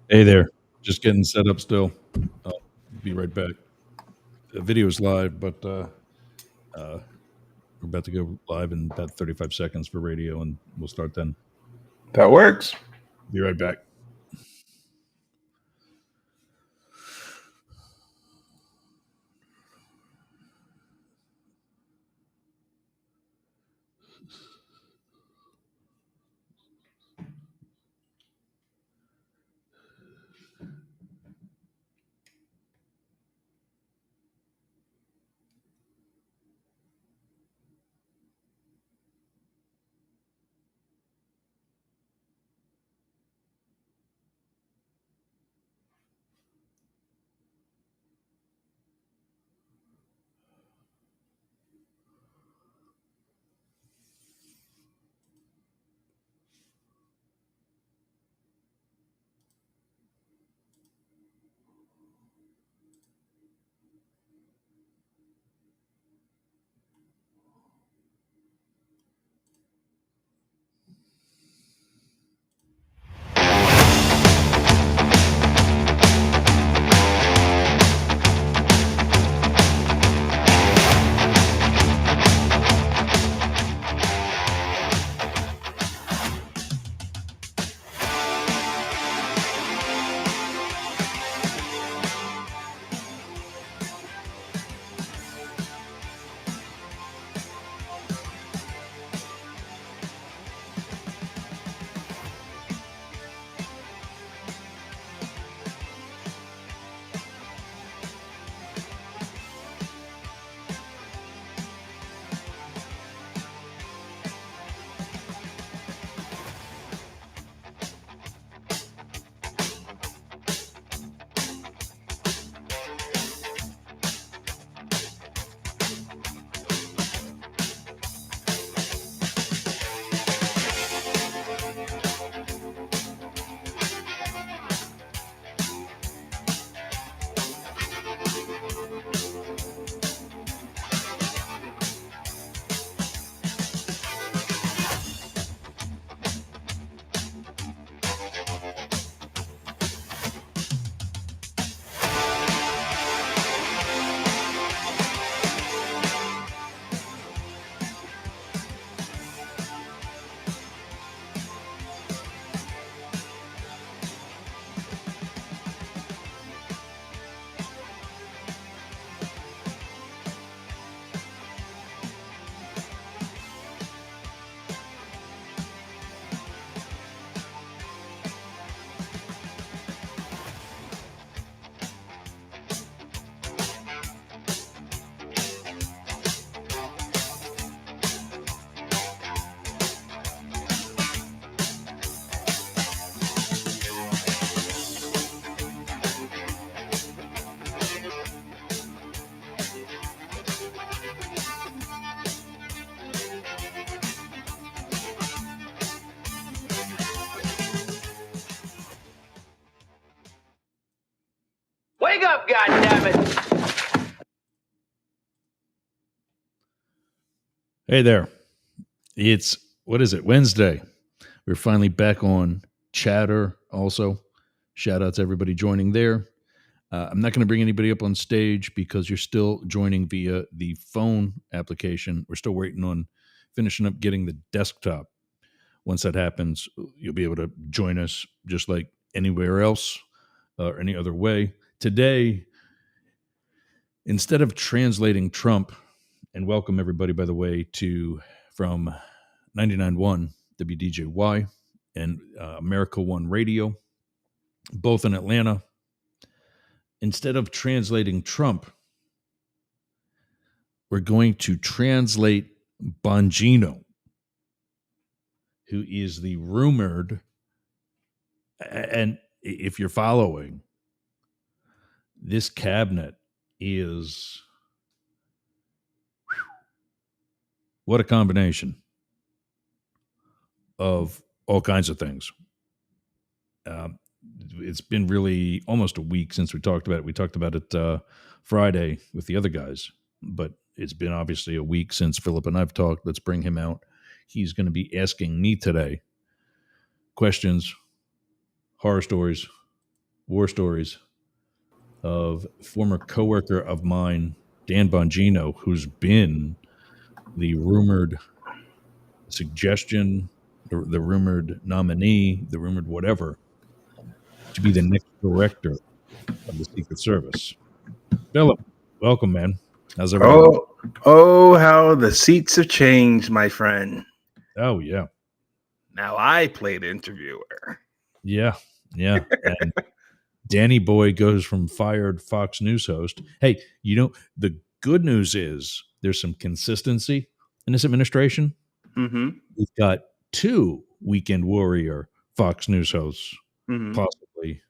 Hey there. Just getting set up still. I'll be right back. The video's live, but uh, we're about to go live in about 35 seconds for radio, and we'll start then. That works. Be right back. Wake up, goddammit! Hey there. It's, what is it, Wednesday. We're finally back on Chatter also. Shout out to everybody joining there. I'm not going to bring anybody up on stage because you're still joining via the phone application. We're still waiting on finishing up getting the desktop. Once that happens, you'll be able to join us just like anywhere else or any other way. Today, instead of translating Trump, and welcome everybody, by the way, to from 99.1 WDJY and America One Radio, both in Atlanta. Instead of translating Trump, we're going to translate Bongino, who is the rumored, and if you're following, this cabinet is, what a combination of all kinds of things. It's been really almost a week since we talked about it. We talked about it Friday with the other guys, but it's been obviously a week since Philip and I've talked. Let's bring him out. He's going to be asking me today questions, horror stories, war stories of former coworker of mine, Dan Bongino, who's been the rumored suggestion, the rumored nominee, the rumored whatever, to be the next director of the Secret Service. Philip, welcome, man. How's everything? Oh, how the seats have changed, my friend. Oh, yeah. Now I played interviewer. Yeah. Yeah. And Danny Boy goes from fired Fox News host. Hey, the good news is there's some consistency in this administration. Mm-hmm. We've got two weekend warrior Fox News hosts Mm-hmm. possibly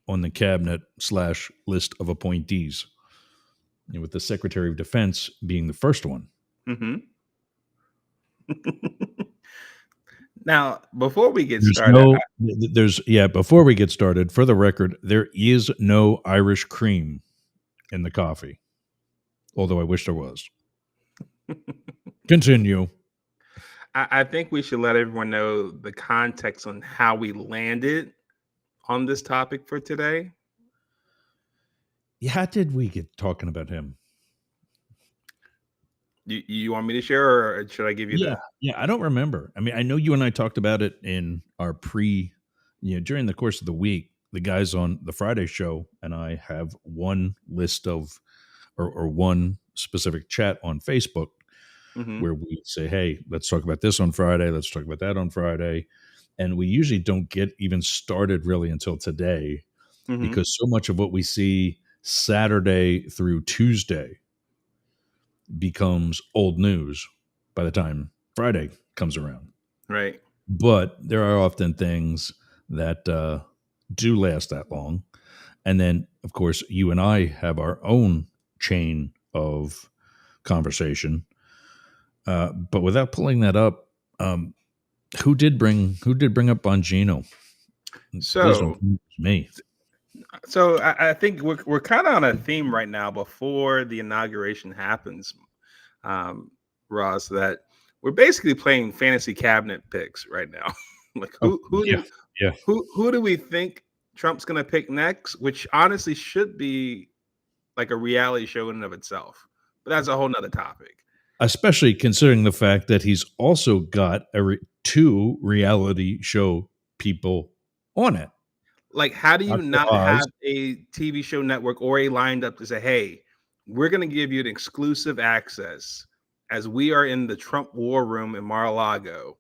on the cabinet / list of appointees, with the Secretary of Defense being the first one. Mm-hmm. Now, before we get There's started, before we get started, for the record, there is no Irish cream in the coffee, although I wish there was. Continue. I think we should let everyone know the context on how we landed on this topic for today. Yeah, how did we get talking about him? You want me to share, or should I give you Yeah, I don't remember. I mean, I know you and I talked about it in our during the course of the week. The guys on the Friday show and I have one list of, or one specific chat on Facebook Mm-hmm. where we say, hey, let's talk about this on Friday. Let's talk about that on Friday. And we usually don't get even started really until today Mm-hmm. because so much of what we see Saturday through Tuesday becomes old news by the time Friday comes around. Right. But there are often things that do last that long. And then, of course, you and I have our own chain of conversation. But without pulling that up, who did bring up Bongino? This one was me. So I think we're kind of on a theme right now before the inauguration happens, Ross, that we're basically playing fantasy cabinet picks right now. Like who do we think Trump's going to pick next? Which honestly should be like a reality show in and of itself, but that's a whole nother topic. Especially considering the fact that he's also got two reality show people on it. Like, how do you Dr. not Oz. have a TV show network or a lined up to say, hey, we're going to give you an exclusive access as we are in the Trump war room in Mar-a-Lago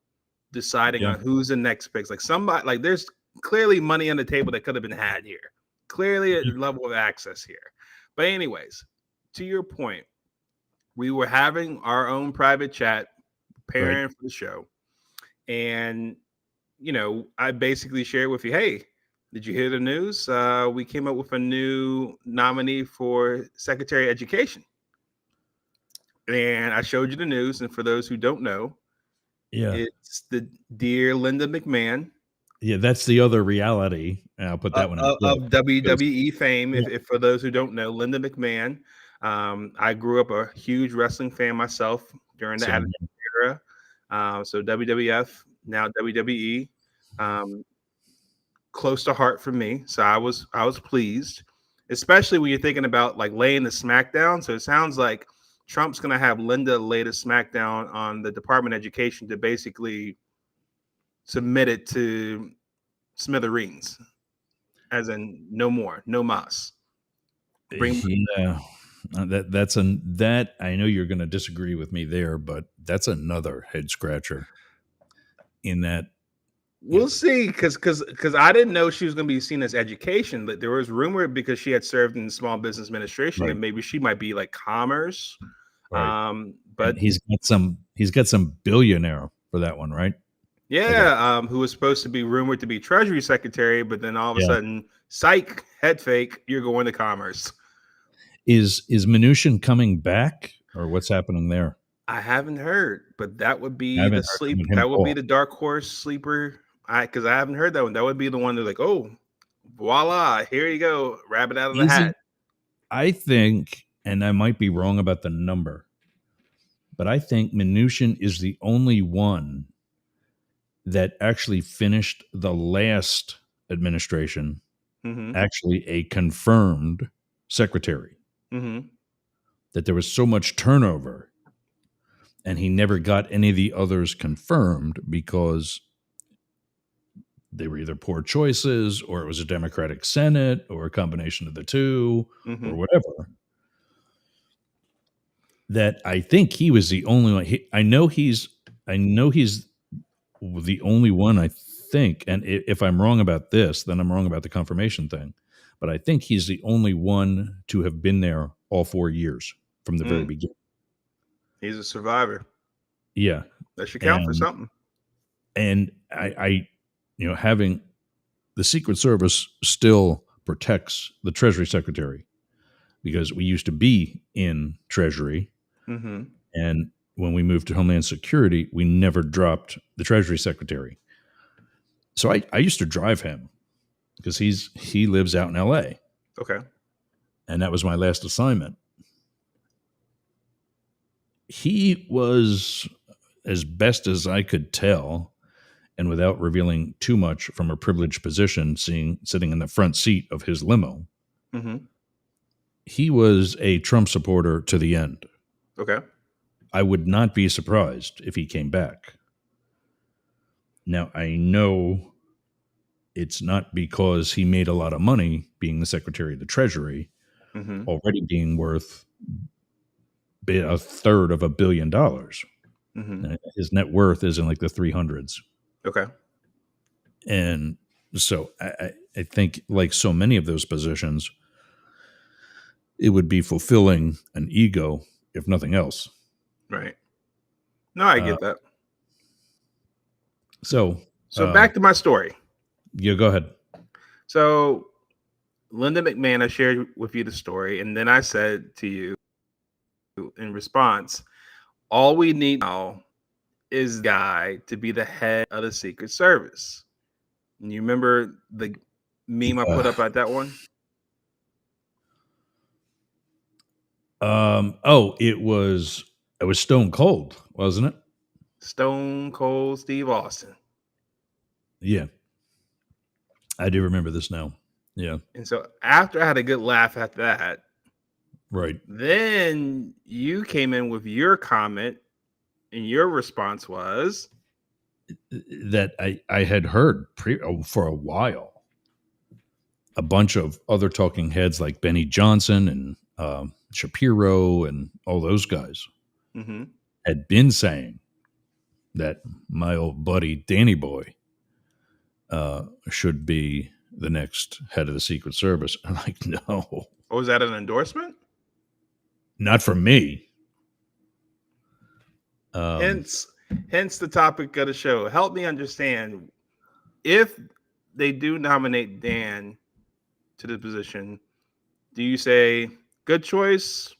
deciding on who's the next picks. Like somebody, like there's clearly money on the table that could have been had here. Clearly a level of access here. But anyways, to your point, we were having our own private chat preparing for the show. And, I basically shared with you, hey, did you hear the news? We came up with a new nominee for Secretary of Education. And I showed you the news. And for those who don't know, it's the dear Linda McMahon. Yeah, that's the other reality. And I'll put that one of WWE fame. If for those who don't know, Linda McMahon. I grew up a huge wrestling fan myself during the Attitude Era. So WWF, now WWE. Close to heart for me. So I was pleased, especially when you're thinking about like laying the smackdown. So it sounds like Trump's going to have Linda lay the smackdown on the Department of Education to basically submit it to smithereens, as in no more, no mas. Yeah, that I know you're going to disagree with me there, but that's another head scratcher. In that, we'll see, because I didn't know she was going to be seen as education, but there was rumor because she had served in small business administration that maybe she might be like commerce. Right. But and he's got some billionaire for that one, right? Yeah, who was supposed to be rumored to be Treasury Secretary, but then all of a sudden, psych, head fake, you're going to commerce. Is Mnuchin coming back, or what's happening there? I haven't heard, but that would be the sleep. That would be the dark horse sleeper. Because I haven't heard that one. That would be the one that's like, oh, voila, here you go, rabbit out of the hat. I think, and I might be wrong about the number, but I think Mnuchin is the only one that actually finished the last administration Mm-hmm. actually a confirmed secretary. Mm-hmm. That there was so much turnover, and he never got any of the others confirmed because they were either poor choices, or it was a Democratic Senate, or a combination of the two, Mm-hmm. or whatever. That I think he was the only one. I know he's the only one, I think. And if I'm wrong about this, then I'm wrong about the confirmation thing. But I think he's the only one to have been there all 4 years from the very Mm. beginning. He's a survivor. Yeah. That should count for something. And I having the Secret Service still protects the Treasury Secretary, because we used to be in Treasury. Mm-hmm. And when we moved to Homeland Security, we never dropped the Treasury Secretary. So I used to drive him because he lives out in LA. Okay. And that was my last assignment. He was, as best as I could tell, and without revealing too much from a privileged position, sitting in the front seat of his limo, Mm-hmm. he was a Trump supporter to the end. Okay. I would not be surprised if he came back. Now, I know it's not because he made a lot of money being the Secretary of the Treasury, Mm-hmm. already being worth a third of $1 billion. Mm-hmm. His net worth is in like the 300s. Okay. And so I think, like so many of those positions, it would be fulfilling an ego, if nothing else. Right. No, I get that. So back to my story. Yeah, go ahead. So Linda McMahon, I shared with you the story, and then I said to you in response, all we need now is the guy to be the head of the Secret Service. And you remember the meme I put up at that one? It was Stone Cold, wasn't it? Stone Cold Steve Austin. Yeah. I do remember this now. Yeah. And so after I had a good laugh at that, right, then you came in with your comment, and your response was that I had heard for a while a bunch of other talking heads like Benny Johnson and Shapiro and all those guys had been saying that my old buddy Danny Boy should be the next head of the Secret Service. I'm like, no. Oh, was that an endorsement? Not from me. Hence the topic of the show. Help me understand, if they do nominate Dan to the position, do you say good choice,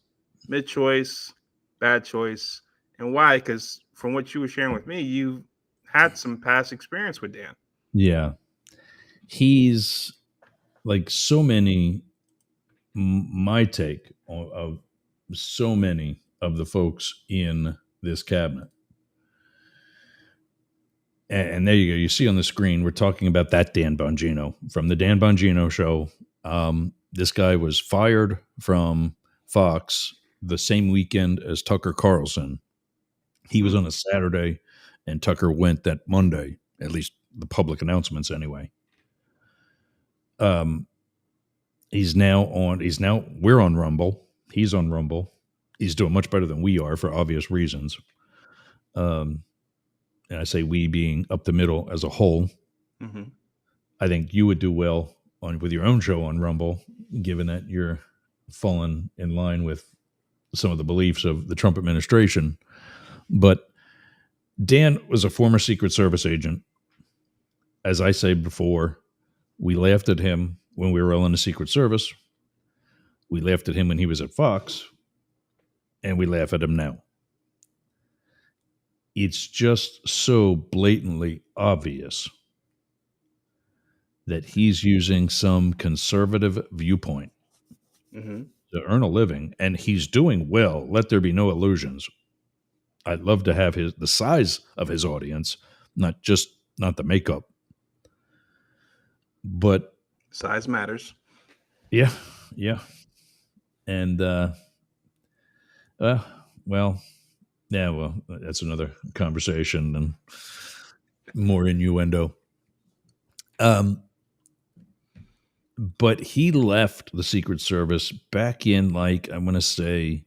mid choice, bad choice, and why? Because from what you were sharing with me, you had some past experience with Dan. Yeah. He's like so many, my take of so many of the folks in this cabinet. And there you go. You see on the screen, we're talking about that Dan Bongino from the Dan Bongino show. This guy was fired from Fox the same weekend as Tucker Carlson. He was on a Saturday, and Tucker went that Monday, at least the public announcements anyway. We're on Rumble. He's on Rumble. He's doing much better than we are for obvious reasons. And I say we being up the middle as a whole. Mm-hmm. I think you would do well with your own show on Rumble, given that you're fallen in line with some of the beliefs of the Trump administration. But Dan was a former Secret Service agent. As I said before, we laughed at him when we were all in the Secret Service. We laughed at him when he was at Fox, and we laugh at him now. It's just so blatantly obvious that he's using some conservative viewpoint to earn a living, and he's doing well. Let there be no illusions. I'd love to have the size of his audience, not the makeup. But Size matters. Yeah, yeah. And well, yeah, well, that's another conversation and more innuendo. But he left the Secret Service back in, like, I want to say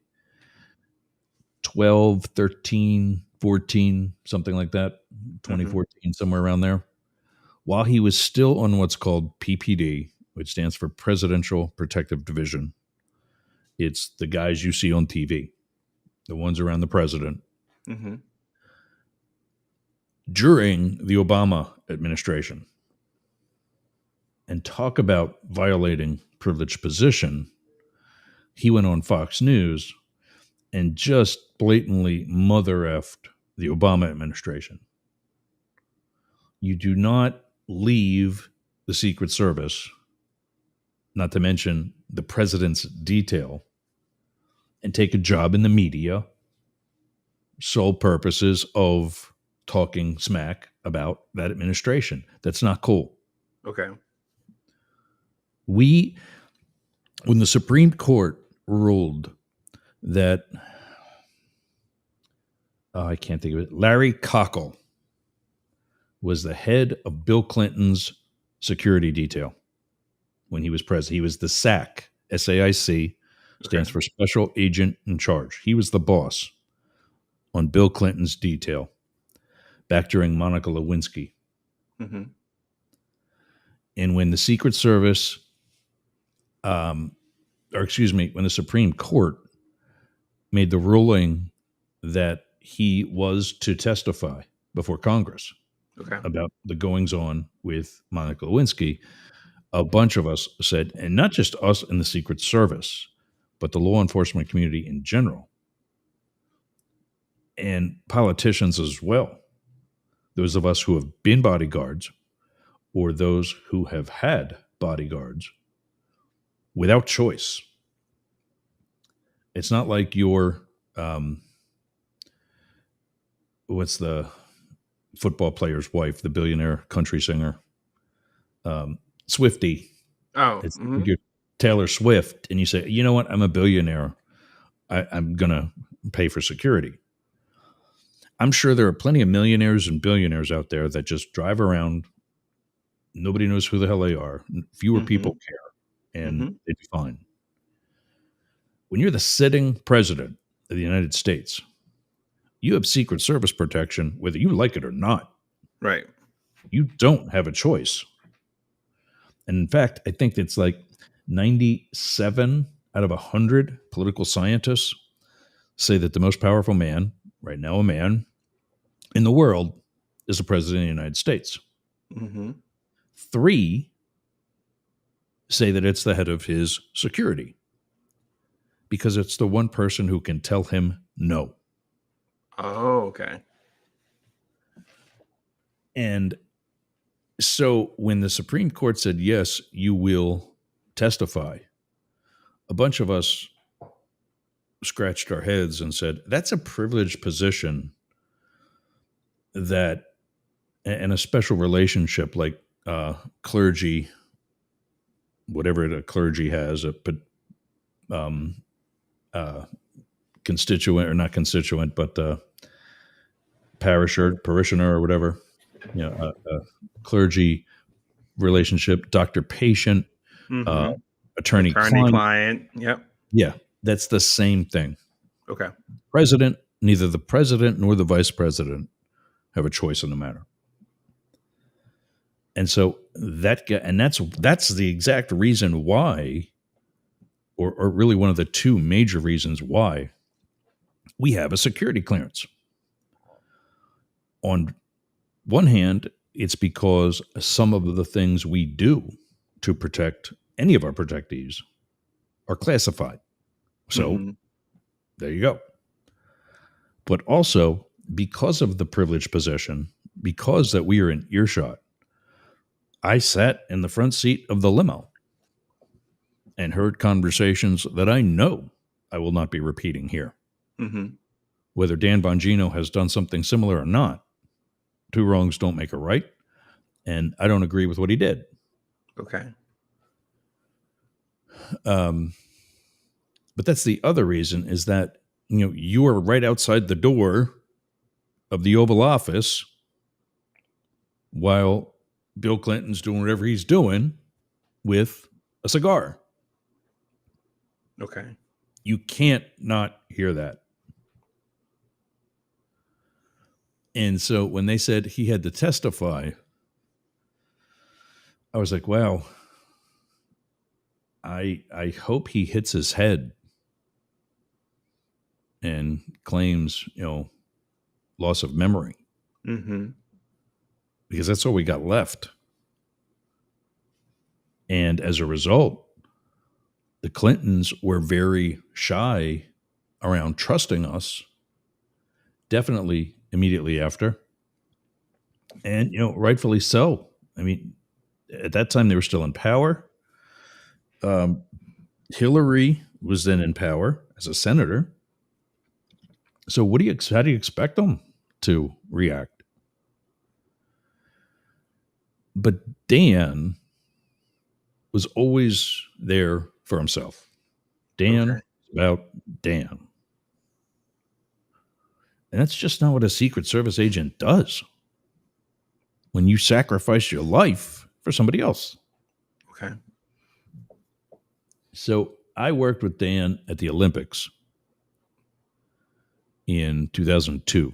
12, 13, 14, something like that, 2014, somewhere around there, while he was still on what's called PPD, which stands for Presidential Protective Division. It's the guys you see on TV, the ones around the president. Mm-hmm. During the Obama administration. And talk about violating privileged position, he went on Fox News and just blatantly mother effed the Obama administration. You do not leave the Secret Service, not to mention the president's detail, and take a job in the media, sole purposes of talking smack about that administration. That's not cool. Okay. When the Supreme Court ruled that, I can't think of it, Larry Cockle was the head of Bill Clinton's security detail when he was president. He was the SAC, SAIC, stands for Special Agent in Charge. He was the boss on Bill Clinton's detail back during Monica Lewinsky. Mm-hmm. And when the Secret Service, when the Supreme Court made the ruling that he was to testify before Congress about the goings-on with Monica Lewinsky, a bunch of us said, and not just us in the Secret Service, but the law enforcement community in general, and politicians as well, those of us who have been bodyguards or those who have had bodyguards without choice. It's not like you're, what's the football player's wife, the billionaire country singer, Swiftie. Oh, it's you're Taylor Swift, and you say, you know what, I'm a billionaire. I'm going to pay for security. I'm sure there are plenty of millionaires and billionaires out there that just drive around. Nobody knows who the hell they are. Fewer people care, and they'd be fine. When you're the sitting president of the United States, you have Secret Service protection, whether you like it or not. Right. You don't have a choice. And in fact, I think it's like 97 out of 100 political scientists say that the most powerful man, right now a man, in the world is the president of the United States. Mm-hmm. 3 say that it's the head of his security because it's the one person who can tell him no. Oh, okay. And so when the Supreme Court said, yes, you will testify, a bunch of us scratched our heads and said, that's a privileged position that, and a special relationship like clergy, whatever the clergy has, constituent or not constituent, but parishioner or whatever, clergy relationship, doctor-patient, attorney-client. Yep. Yeah, that's the same thing. Okay. President, neither the president nor the vice president have a choice in the matter. And so that's the exact reason why, or really one of the two major reasons why we have a security clearance. On one hand, it's because some of the things we do to protect any of our protectees are classified. So there you go. But also, because of the privileged position, because that we are in earshot, I sat in the front seat of the limo and heard conversations that I know I will not be repeating here. Mm-hmm. Whether Dan Bongino has done something similar or not, 2 wrongs don't make a right, and I don't agree with what he did. Okay. Um, but that's the other reason is that, you are right outside the door of the Oval Office while Bill Clinton's doing whatever he's doing with a cigar. Okay. You can't not hear that. And so when they said he had to testify, I was like, wow, I hope he hits his head and claims, loss of memory. Mm-hmm. Because that's all we got left. And as a result, the Clintons were very shy around trusting us, definitely immediately after. And, rightfully so. I mean, at that time, they were still in power. Hillary was then in power as a senator. So how do you expect them to react? But Dan was always there for himself. Dan about Dan. And that's just not what a Secret Service agent does when you sacrifice your life for somebody else. Okay. So I worked with Dan at the Olympics in 2002.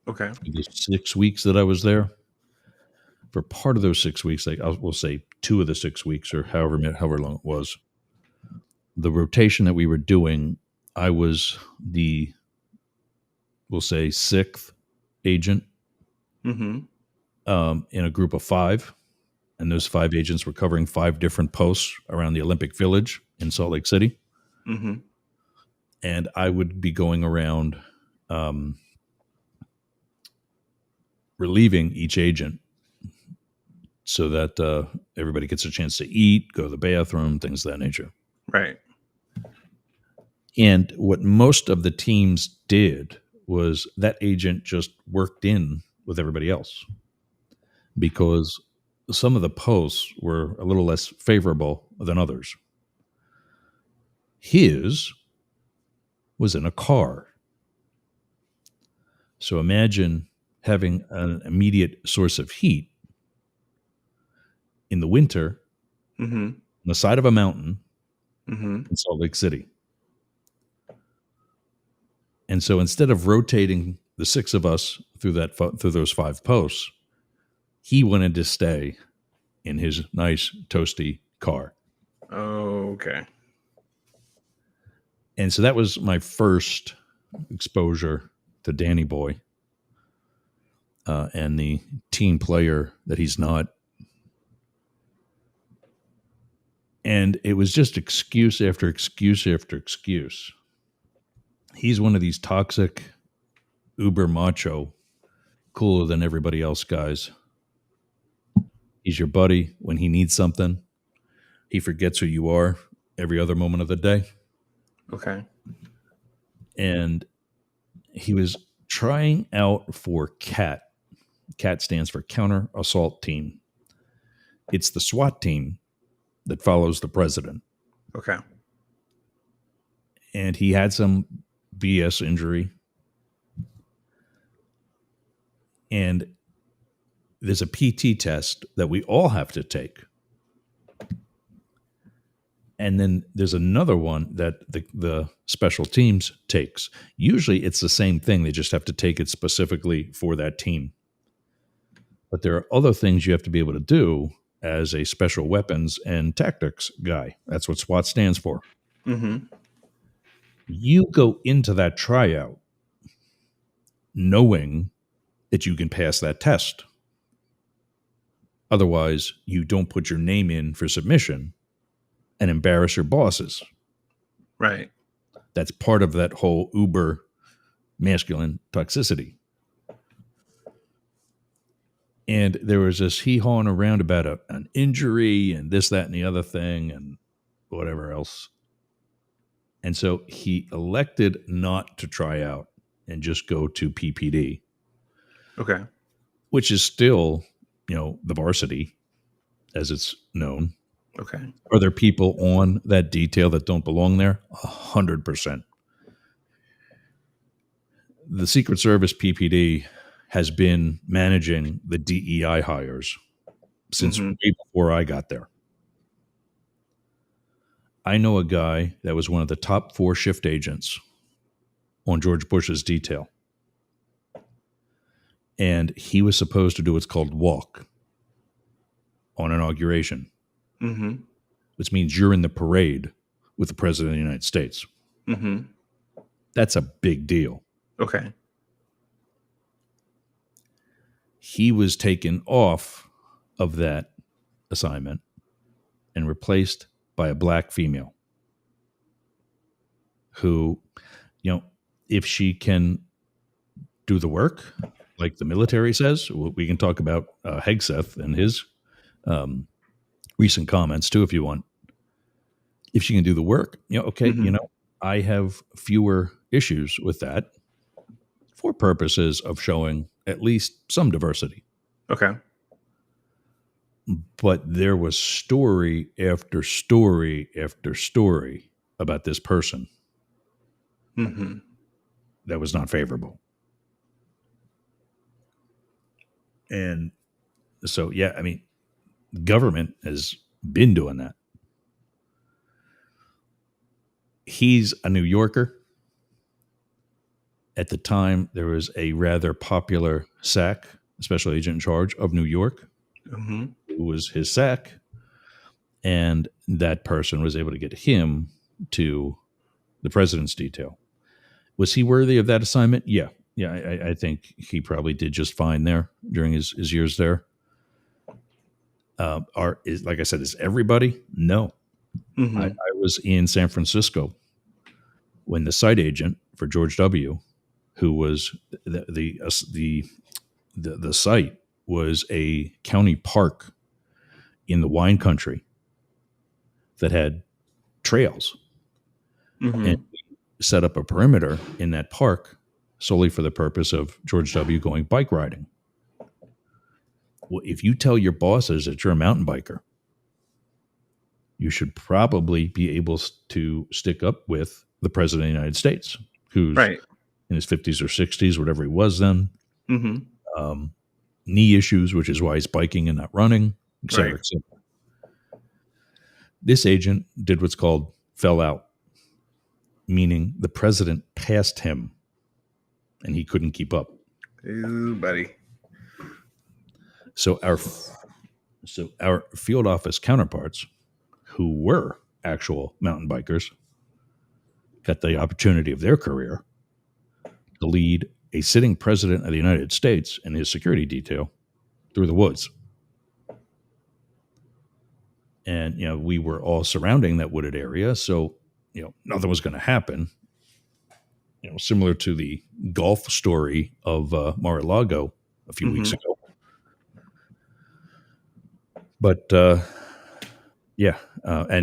Okay. For the 6 weeks that I was there, for part of those 6 weeks, we'll say 2 of the 6 weeks or however long it was, the rotation that we were doing, I was we'll say 6th agent in a group of 5. And those 5 agents were covering 5 different posts around the Olympic Village in Salt Lake City. Mm-hmm. And I would be going around relieving each agent so that everybody gets a chance to eat, go to the bathroom, things of that nature. Right. And what most of the teams did was that agent just worked in with everybody else because some of the posts were a little less favorable than others. His was in a car. So imagine having an immediate source of heat in the winter on the side of a mountain in Salt Lake City. And so instead of rotating the 6 of us through those 5 posts, he wanted to stay in his nice toasty car. Oh, okay. And so that was my first exposure to Danny Boy and the team player that he's not. And it was just excuse after excuse after excuse. He's one of these toxic, uber macho, cooler than everybody else guys. He's your buddy when he needs something. He forgets who you are every other moment of the day. Okay. And he was trying out for CAT. CAT stands for Counter Assault Team. It's the SWAT team that follows the president. Okay. And he had some BS injury. And there's a PT test that we all have to take. And then there's another one that the special teams takes. Usually it's the same thing. They just have to take it specifically for that team. But there are other things you have to be able to do as a special weapons and tactics guy. That's what SWAT stands for. Mm-hmm. You go into that tryout knowing that you can pass that test. Otherwise, you don't put your name in for submission and embarrass your bosses. Right. That's part of that whole uber masculine toxicity. And there was this hee-hawing around about an injury and this, that, and the other thing and whatever else. And so he elected not to try out and just go to PPD. Okay. Which is still, the varsity as it's known. Okay. Are there people on that detail that don't belong there? 100%. The Secret Service PPD has been managing the DEI hires since Mm-hmm. way before I got there. I know a guy that was one of the top 4 shift agents on George Bush's detail. And he was supposed to do what's called walk on inauguration, Mm-hmm. which means you're in the parade with the President of the United States. Mm-hmm. That's a big deal. Okay. He was taken off of that assignment and replaced by a black female who, if she can do the work like the military says, we can talk about Hegseth and his recent comments too, if you want. If she can do the work, okay, Mm-hmm. I have fewer issues with that for purposes of showing at least some diversity. Okay. But there was story after story after story about this person Mm-hmm. that was not favorable. And so, yeah, I mean, government has been doing that. He's a New Yorker. At the time, there was a rather popular SAC, special agent in charge of New York, Mm-hmm. who was his SAC. And that person was able to get him to the president's detail. Was he worthy of that assignment? Yeah. Yeah, I think he probably did just fine there during his years there. Like I said, is everybody? No. Mm-hmm. I was in San Francisco when the site agent for George W., who was the site was a county park in the wine country that had trails, Mm-hmm. and set up a perimeter in that park solely for the purpose of George W. going bike riding. Well, if you tell your bosses that you're a mountain biker, you should probably be able to stick up with the President of the United States, who's Right. in his 50s or 60s, whatever he was then. Mm-hmm. Knee issues, which is why he's biking and not running, et cetera, Right. et cetera. This agent did what's called fell out, meaning the president passed him and he couldn't keep up. Ooh, buddy. So our field office counterparts, who were actual mountain bikers, got the opportunity of their career to lead a sitting president of the United States and his security detail through the woods. And, we were all surrounding that wooded area. So, nothing was going to happen. Similar to the golf story of Mar-a-Lago a few weeks ago. But, and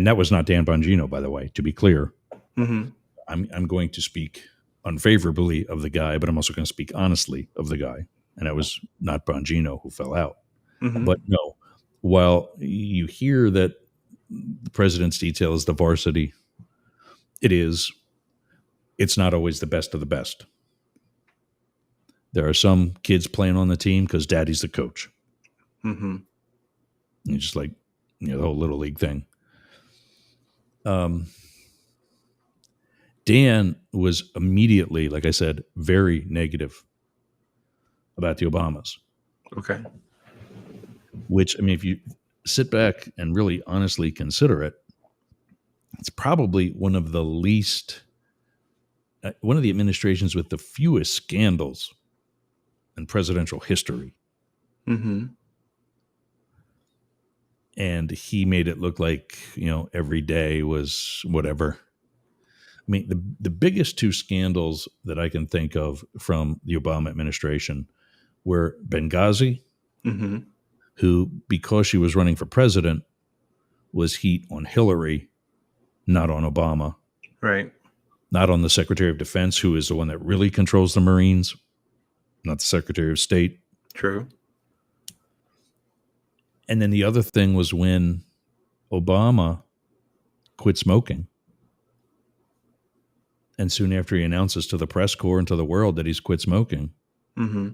that was not Dan Bongino, by the way, to be clear. Mm-hmm. I'm going to speak unfavorably of the guy, but I'm also going to speak honestly of the guy. And that was not Bongino who fell out. Mm-hmm. But no, while you hear that the president's detail is the varsity, it's not always the best of the best. There are some kids playing on the team because daddy's the coach. Mm-hmm. And just like, the whole little league thing. Dan was immediately, like I said, very negative about the Obamas. Okay. Which, I mean, if you sit back and really honestly consider it, it's probably one of the administrations with the fewest scandals in presidential history. Mm-hmm. And he made it look like, every day was whatever. I mean, the biggest 2 scandals that I can think of from the Obama administration were Benghazi, Mm-hmm. who, because she was running for president, was heat on Hillary, not on Obama. Right. Not on the Secretary of Defense, who is the one that really controls the Marines, not the Secretary of State. True. And then the other thing was when Obama quit smoking. And soon after he announces to the press corps and to the world that he's quit smoking, Mm-hmm.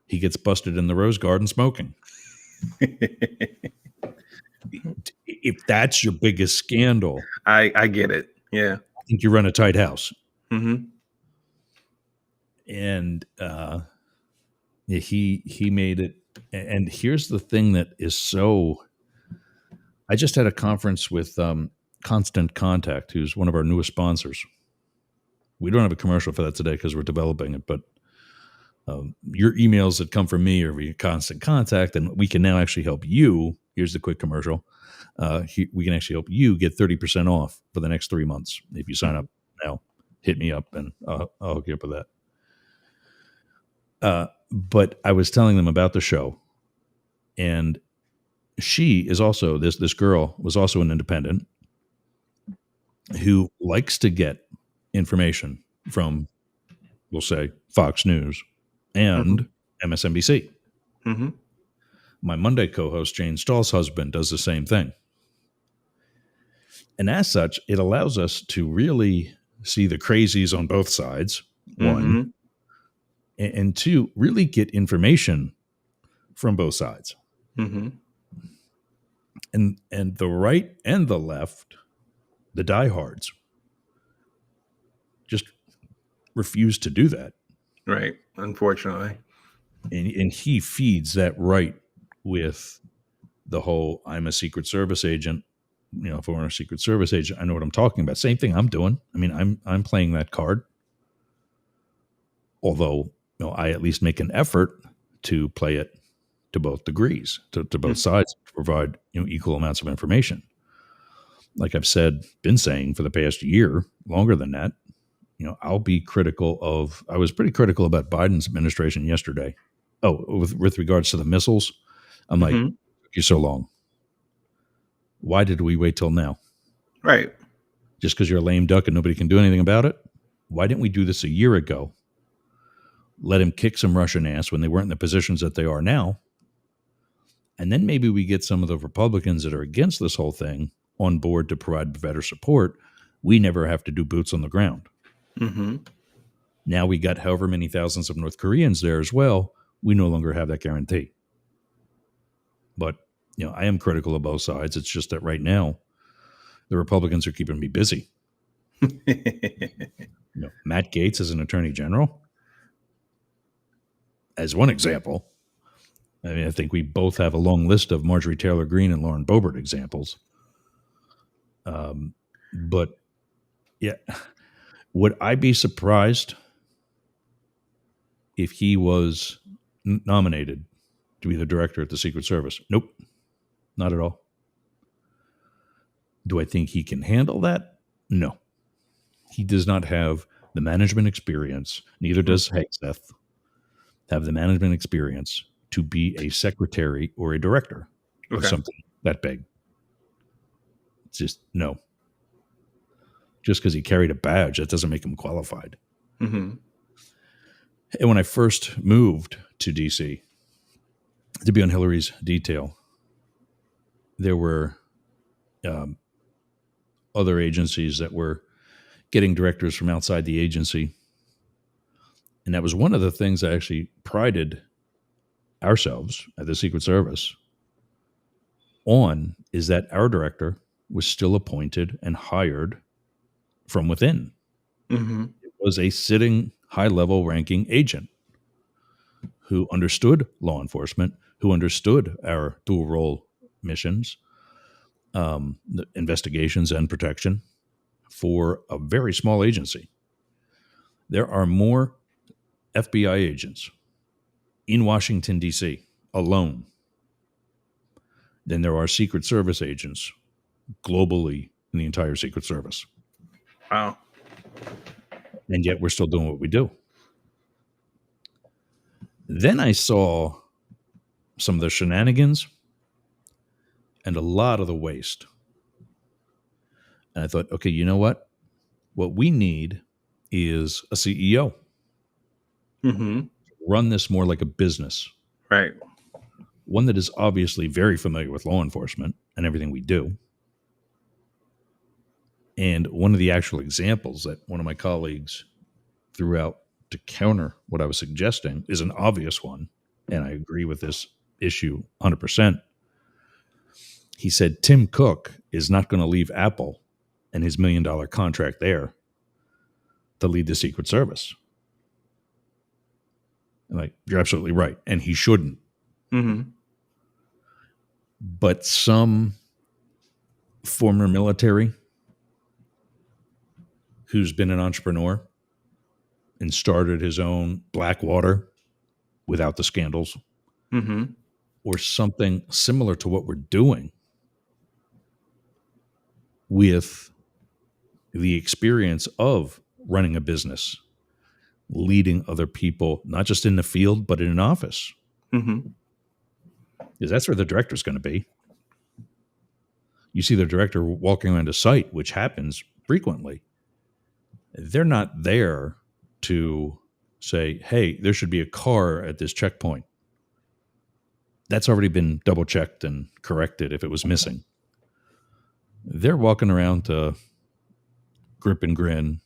he gets busted in the Rose Garden smoking. If that's your biggest scandal, I get it. Yeah. I think you run a tight house. Mm-hmm. And he made it. And here's the thing that is so. I just had a conference with Constant Contact, who's one of our newest sponsors. We don't have a commercial for that today because we're developing it, but your emails that come from me are via Constant Contact, and we can now actually help you. Here's the quick commercial. We can actually help you get 30% off for the next 3 months if you sign up now. Hit me up, and I'll hook you up with that. But I was telling them about the show, and she is also this girl was also an independent who likes to get information from, we'll say, Fox News and MSNBC. Mm-hmm. My Monday co-host, Jane Stahl's husband, does the same thing. And as such, it allows us to really see the crazies on both sides, one, and two, really get information from both sides. Mm-hmm. And the right and the left, the diehards, just refuse to do that. Right. Unfortunately. And he feeds that right with the whole, I'm a Secret Service agent. You know, if I were a Secret Service agent, I know what I'm talking about. Same thing I'm doing. I mean, I'm playing that card. Although, you know, I at least make an effort to play it to both degrees, to both sides, to provide, you know, equal amounts of information. Like I've been saying for the past year, longer than that, you know, I was pretty critical about Biden's administration yesterday. Oh, with regards to the missiles, I'm like, you're so long. Why did we wait till now? Right. Just because you're a lame duck and nobody can do anything about it? Why didn't we do this a year ago? Let him kick some Russian ass when they weren't in the positions that they are now. And then maybe we get some of the Republicans that are against this whole thing on board to provide better support. We never have to do boots on the ground. Mm-hmm. Now we got however many thousands of North Koreans there as well. We no longer have that guarantee. But, you know, I am critical of both sides. It's just that right now, the Republicans are keeping me busy. You know, Matt Gaetz as an attorney general, as one example. I mean, I think we both have a long list of Marjorie Taylor Greene and Lauren Boebert examples. But yeah, would I be surprised if he was nominated to be the director at the Secret Service? Nope, not at all. Do I think he can handle that? No. He does not have the management experience. Neither does Hegseth have the management experience to be a secretary or a director of something that big. It's just no. Just because he carried a badge, that doesn't make him qualified. Mm-hmm. And when I first moved to D.C. to be on Hillary's detail, there were other agencies that were getting directors from outside the agency. And that was one of the things I actually prided ourselves at the Secret Service on, is that our director was still appointed and hired from within. Mm-hmm. It was a sitting high-level ranking agent who understood law enforcement, who understood our dual role missions, the investigations and protection for a very small agency. There are more FBI agents in Washington, D.C. alone than there are Secret Service agents globally in the entire Secret Service. Wow. And yet we're still doing what we do. Then I saw some of the shenanigans and a lot of the waste. And I thought, okay, you know what? What we need is a CEO. Mm-hmm. Run this more like a business. Right. One that is obviously very familiar with law enforcement and everything we do. And one of the actual examples that one of my colleagues threw out to counter what I was suggesting is an obvious one. And I agree with this issue 100%. He said Tim Cook is not going to leave Apple and his $1 million contract there to lead the Secret Service. I'm like, you're absolutely right. And he shouldn't. Mm-hmm. But some former military who's been an entrepreneur and started his own Blackwater without the scandals, Mm-hmm. or something similar to what we're doing with the experience of running a business, leading other people, not just in the field, but in an office. Mm-hmm. Because that's where the director's going to be. You see the director walking around a site, which happens frequently. They're not there to say, hey, there should be a car at this checkpoint. That's already been double checked and corrected if it was missing. They're walking around to grip and grin,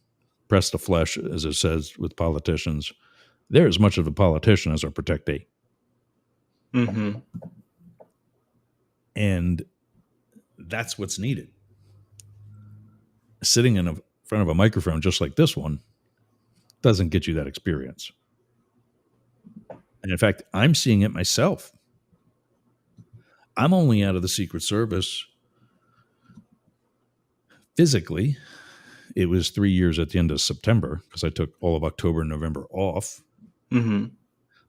press the flesh, as it says with politicians. They're as much of a politician as a protectee. Mm-hmm. And that's what's needed. Sitting in front of a microphone just like this one doesn't get you that experience. And in fact, I'm seeing it myself. I'm only out of the Secret Service physically. It was 3 years at the end of September because I took all of October and November off. Mm-hmm.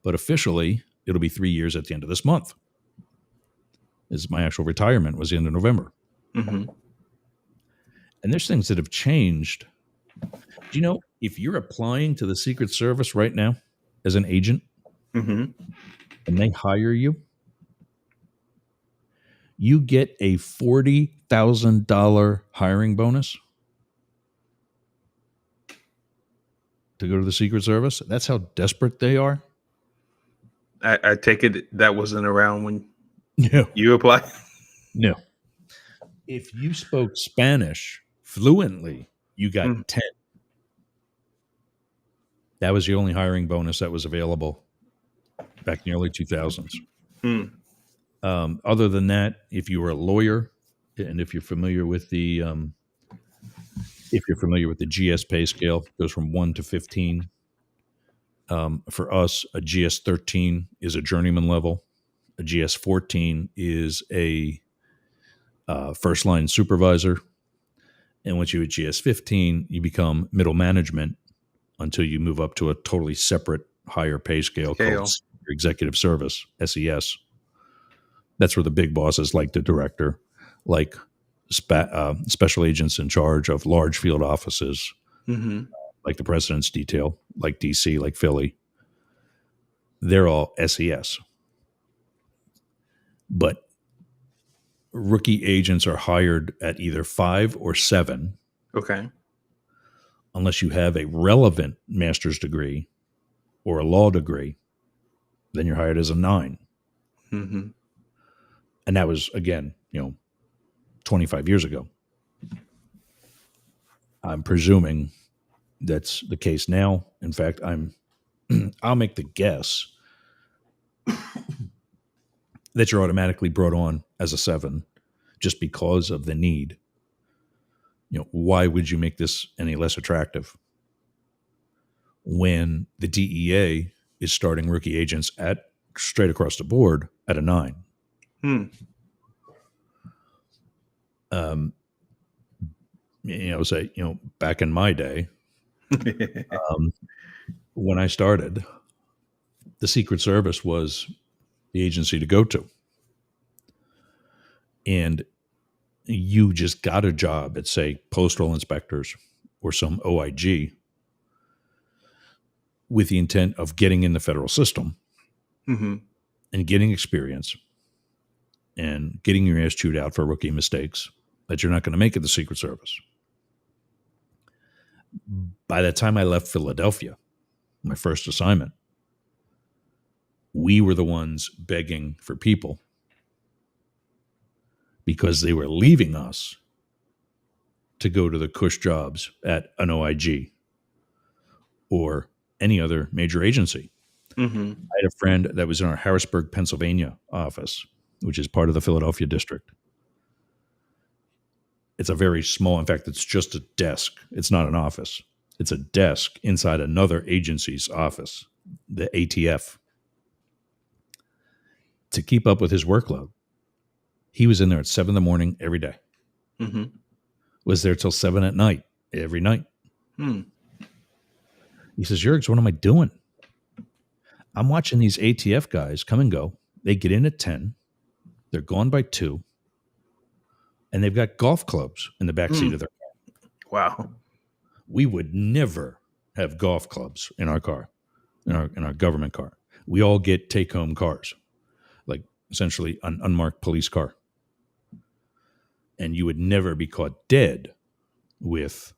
But officially, it'll be 3 years at the end of this month. Is my actual retirement was the end of November. Mm-hmm. And there's things that have changed. Do you know, if you're applying to the Secret Service right now as an agent, Mm-hmm. and they hire you, you get a $40,000 hiring bonus to go to the Secret Service. That's how desperate they are. I take it that wasn't around when No. you applied. No. If you spoke Spanish fluently, you got 10. That was the only hiring bonus that was available back in the early 2000s. Mm. Other than that, if you were a lawyer, and if you're familiar with the GS pay scale, it goes from 1 to 15. For us, a GS 13 is a journeyman level. A GS 14 is a first line supervisor. And once you hit GS 15, you become middle management until you move up to a totally separate higher pay scale called executive service, SES. That's where the big bosses, like the director, like special agents in charge of large field offices, Mm-hmm. like the president's detail, like DC, like Philly, they're all SES. But rookie agents are hired at either 5 or 7. Okay. Unless you have a relevant master's degree or a law degree, then you're hired as a 9. Mm-hmm. And that was, again, 25 years ago. I'm presuming that's the case now. In fact, I'll make the guess that you're automatically brought on as a 7 just because of the need. Why would you make this any less attractive when the DEA is starting rookie agents at straight across the board at a 9? Back in my day, when I started, the Secret Service was the agency to go to. And you just got a job at, say, postal inspectors or some OIG with the intent of getting in the federal system Mm-hmm. and getting experience and getting your ass chewed out for rookie mistakes that you're not going to make at the Secret Service. By the time I left Philadelphia, my first assignment, we were the ones begging for people because they were leaving us to go to the cush jobs at an OIG or any other major agency. Mm-hmm. I had a friend that was in our Harrisburg, Pennsylvania office, which is part of the Philadelphia district. It's a very small, in fact, it's just a desk. It's not an office. It's a desk inside another agency's office, the ATF. To keep up with his workload, he was in there at 7 in the morning every day. Mm-hmm. Was there till 7 at night, every night. Hmm. He says, Jurgs, what am I doing? I'm watching these ATF guys come and go. They get in at 10. They're gone by 2. And they've got golf clubs in the backseat of their car. Wow. We would never have golf clubs in our car, in our government car. We all get take-home cars, like essentially an unmarked police car. And you would never be caught dead with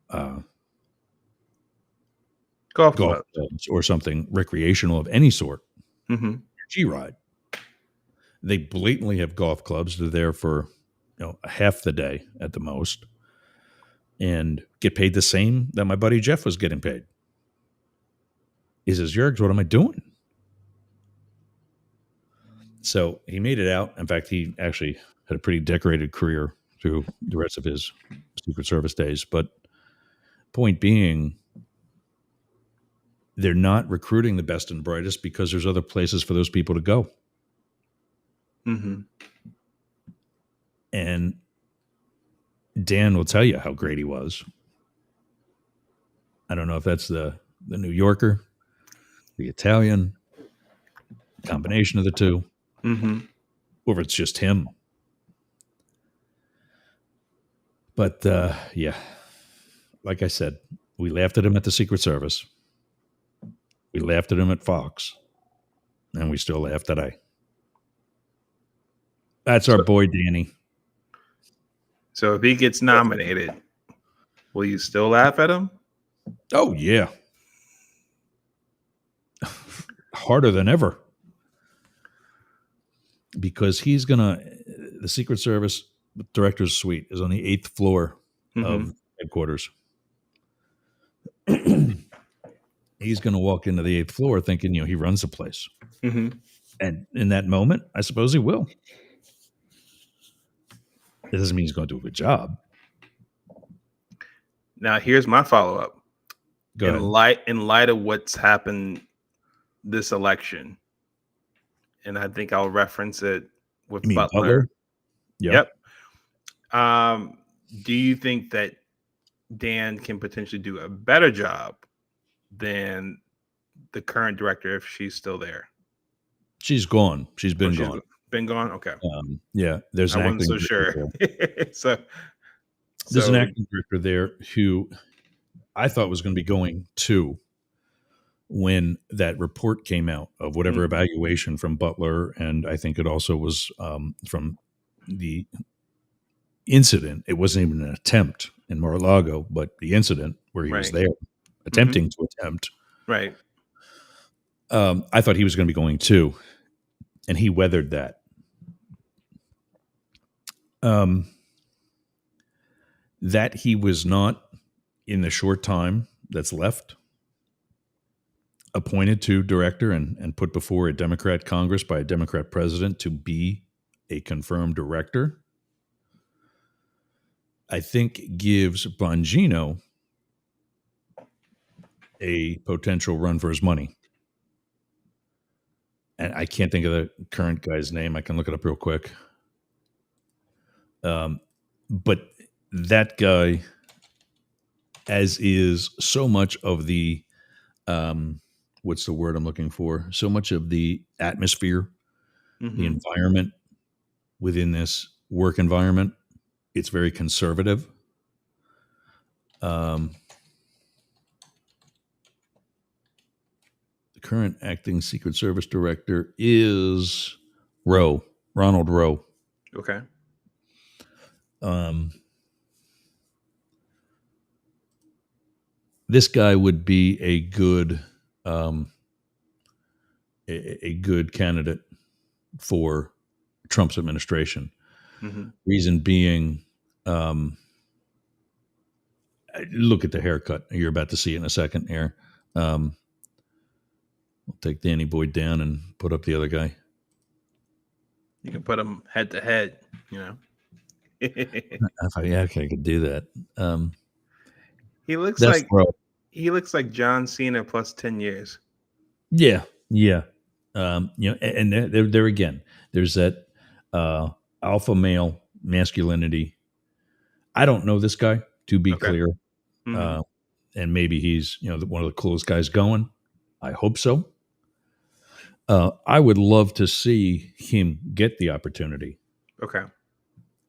Golf golf club. clubs or something recreational of any sort. Mm-hmm. G-Ride. They blatantly have golf clubs. They're there for half the day at the most and get paid the same that my buddy Jeff was getting paid. He says, Jurgs, what am I doing? So he made it out. In fact, he actually had a pretty decorated career through the rest of his Secret Service days. But point being, they're not recruiting the best and brightest because there's other places for those people to go. Mm-hmm. And Dan will tell you how great he was. I don't know if that's the New Yorker, the Italian, combination of the two, Mm-hmm. or if it's just him. But yeah, like I said, we laughed at him at the Secret Service. We laughed at him at Fox. And we still laugh today. That's our boy, Danny. So if he gets nominated, will you still laugh at him? Oh, yeah. Harder than ever. Because he's going to, the Secret Service director's suite is on the 8th floor of headquarters. He's going to walk into the 8th floor thinking, he runs the place. Mm-hmm. And in that moment, I suppose he will. It doesn't mean he's going to do a good job. Now, here's my follow-up. Go ahead. In light of what's happened this election, and I think I'll reference it with You mean Butler. Yep. Do you think that Dan can potentially do a better job than the current director if she's still there? She's gone. She's been gone. Been gone? Okay. Yeah. There's I an wasn't acting so sure. There's an acting director there who I thought was going to be going to when that report came out of whatever evaluation from Butler, and I think it also was from the incident. It wasn't even an attempt in Mar-a-Lago, but the incident where he was there attempting to attempt. Right. I thought he was going to be going too, and he weathered that. That he was not, in the short time that's left, appointed to director and put before a Democrat Congress by a Democrat president to be a confirmed director, I think gives Bongino a potential run for his money. And I can't think of the current guy's name. I can look it up real quick. But that guy, as is so much of the, what's the word I'm looking for? So much of the atmosphere, the environment within this work environment, it's very conservative. The current acting Secret Service director is Ronald Rowe. Okay. This guy would be a good candidate for Trump's administration. Reason being, Look at the haircut. You're about to see it in a second here. We'll take Danny Boy down and put up the other guy. You can put them head to head, you know. Yeah, I could do that. He looks That's like John Cena plus 10 years. Yeah. And there again, there's that alpha male masculinity. I don't know this guy, to be clear. Mm-hmm. And maybe he's, one of the coolest guys going. I hope so. I would love to see him get the opportunity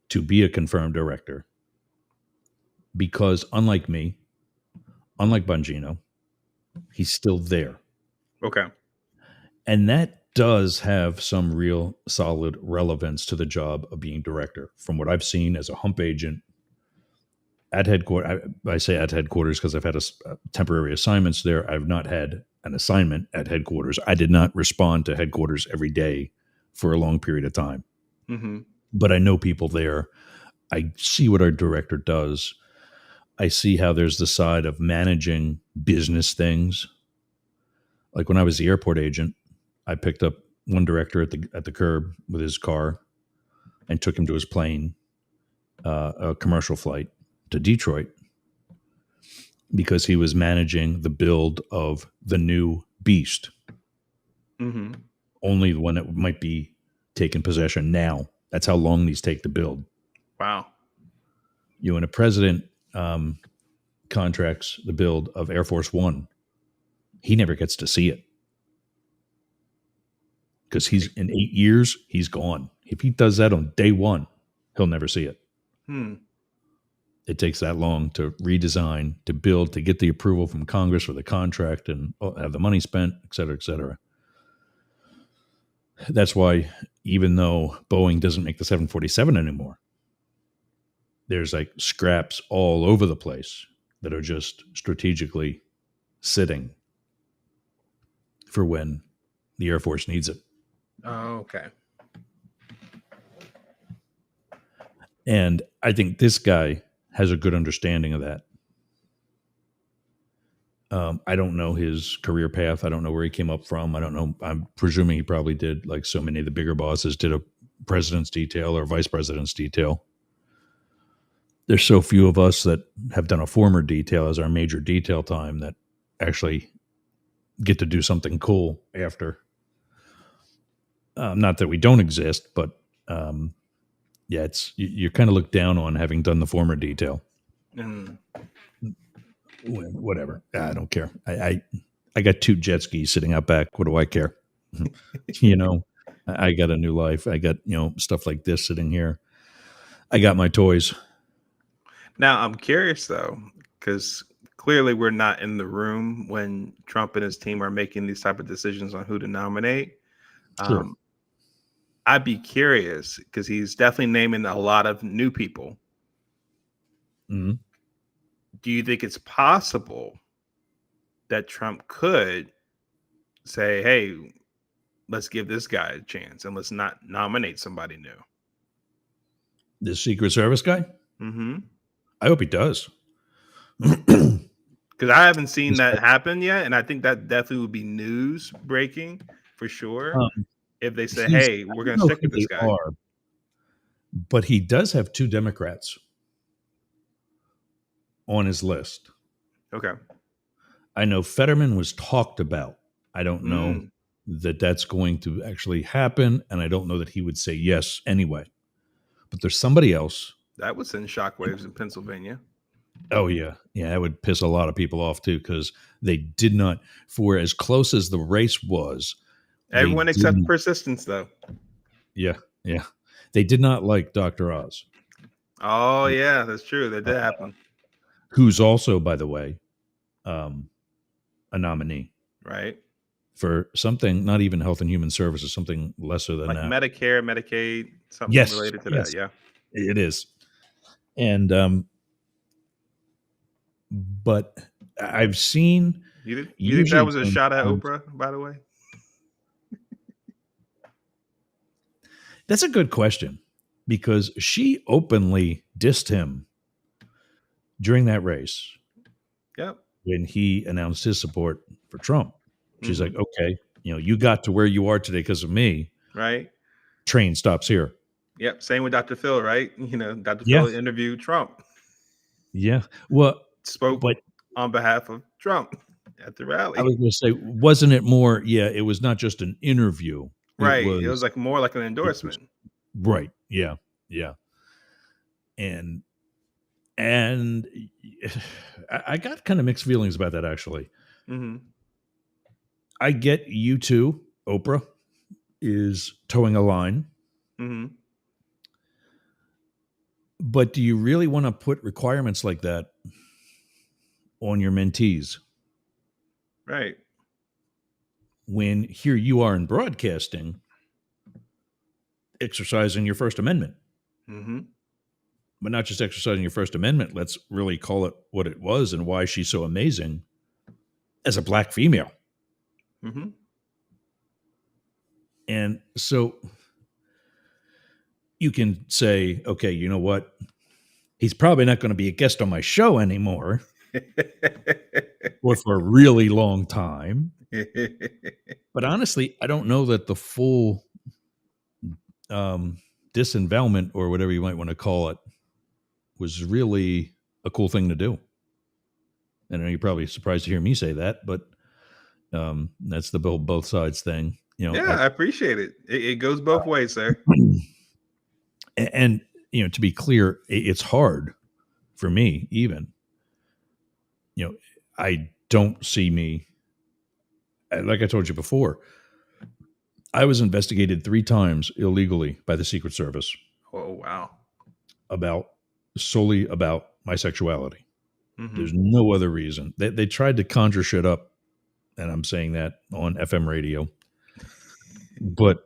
to be a confirmed director, because unlike me, unlike Bongino, he's still there. And that does have some real solid relevance to the job of being director. From what I've seen as a hump agent at headquarters, I say at headquarters because I've had temporary assignments there. I've not had an assignment at headquarters. I did not respond to headquarters every day for a long period of time. Mm-hmm. But I know people there. I see what our director does. I see how there's the side of managing business things. Like when I was the airport agent, I picked up one director at the curb with his car and took him to his plane, a commercial flight to Detroit, because he was managing the build of the new Beast. Mm-hmm. Only when it might be taken possession now. That's how long these take to build. Wow. When a president contracts the build of Air Force One, he never gets to see it. Because he's in 8 years, he's gone. If he does that on day one, he'll never see it. It takes that long to redesign, to build, to get the approval from Congress for the contract and have the money spent, et cetera, et cetera. That's why, even though Boeing doesn't make the 747 anymore, there's like scraps all over the place that are just strategically sitting for when the Air Force needs it. Oh, okay. And I think this guy has a good understanding of that. I don't know his career path. I don't know where he came up from. I don't know. I'm presuming he probably did, like so many of the bigger bosses, did a president's detail or vice president's detail. There's so few of us that have done a former detail as our major detail time that actually get to do something cool after. Not that we don't exist, but it's you're kind of looked down on having done the former detail. Whatever. I don't care. I got 2 jet skis sitting out back. What do I care? I got a new life. I got, stuff like this sitting here. I got my toys. Now, I'm curious, though, because clearly we're not in the room when Trump and his team are making these type of decisions on who to nominate. Sure. I'd be curious because he's definitely naming a lot of new people. Mm-hmm. Do you think it's possible that Trump could say, hey, let's give this guy a chance and let's not nominate somebody new? The Secret Service guy? Mm-hmm. I hope he does. Because I haven't seen that happen yet. And I think that definitely would be news breaking for sure. If they say, hey, we're going to stick with this guy. But he does have 2 Democrats on his list. Okay. I know Fetterman was talked about. I don't know that that's going to actually happen. And I don't know that he would say yes anyway. But there's somebody else. That would send shockwaves in Pennsylvania. Oh, yeah. Yeah, that would piss a lot of people off, too, because they did not, for as close as the race was. Everyone except persistence, though. Yeah. They did not like Dr. Oz. Oh, yeah, that's true. That did happen. Who's also, by the way, a nominee. Right. For something, not even Health and Human Services, something lesser than like that. Medicare, Medicaid, something related to that. Yeah. It is. And, but I've seen. You think that was a shot at Oprah, by the way? That's a good question, because she openly dissed him during that race Yep. when he announced his support for Trump. She's Mhm. like, okay, you got to where you are today because of me. Right. Train stops here. Yep. Same with Dr. Phil, right? Dr. Yeah. Phil interviewed Trump, Yeah. Well, spoke but on behalf of Trump at the I rally. was going to say, wasn't it more? Yeah, it was not just an interview. Right. It was like more like an It was endorsement. right. Yeah. Yeah. And I got kind of mixed feelings about that, actually. Mm-hmm. I get you too. Oprah is towing a line, Mm-hmm. but do you really want to put requirements like that on your mentees Right. when here you are in broadcasting exercising your First Amendment? Mm-hmm. But not just exercising your First Amendment. Let's really call it what it was and why she's so amazing as a black female. Mm-hmm. And so you can say, okay, you know what? He's probably not going to be a guest on my show anymore or for a really long time. But honestly, I don't know that the full disembowelment or whatever you might want to call it was really a cool thing to do. I know you're probably surprised to hear me say that, but that's the both sides thing. Yeah, I appreciate it. It goes both ways, sir. And to be clear, it's hard for me even. I don't see me, like I told you before, I was investigated 3 times illegally by the Secret Service Oh, wow. solely about my sexuality. Mm-hmm. There's no other reason. They tried to conjure shit up, and I'm saying that on FM radio, but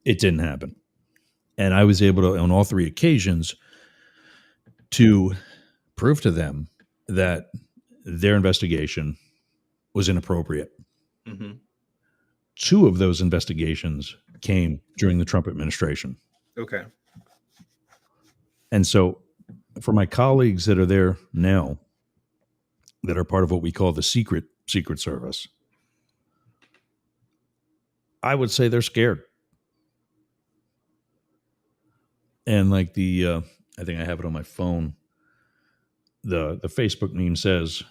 it didn't happen. And I was able to, on all 3 occasions, to prove to them that their investigation was inappropriate. Mm-hmm. 2 of those investigations came during the Trump administration. Okay. And so for my colleagues that are there now, that are part of what we call the Secret Service, I would say they're scared. And like I think I have it on my phone, the Facebook meme says,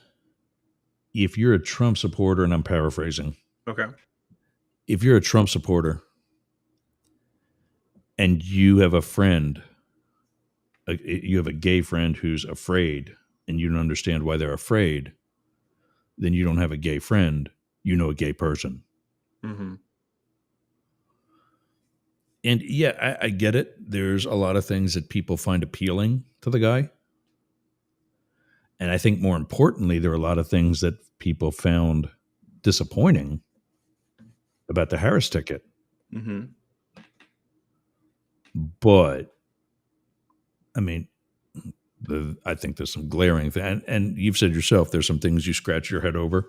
if you're a Trump supporter, and I'm paraphrasing, Okay. if you're a Trump supporter and you have a friend, you have a gay friend who's afraid and you don't understand why they're afraid, then you don't have a gay friend, you know a gay person. Mm-hmm. And yeah, I get it. There's a lot of things that people find appealing to the guy. And I think more importantly, there are a lot of things that people found disappointing about the Harris ticket. Mm-hmm. But I mean, I think there's some glaring things. And you've said yourself, there's some things you scratch your head over.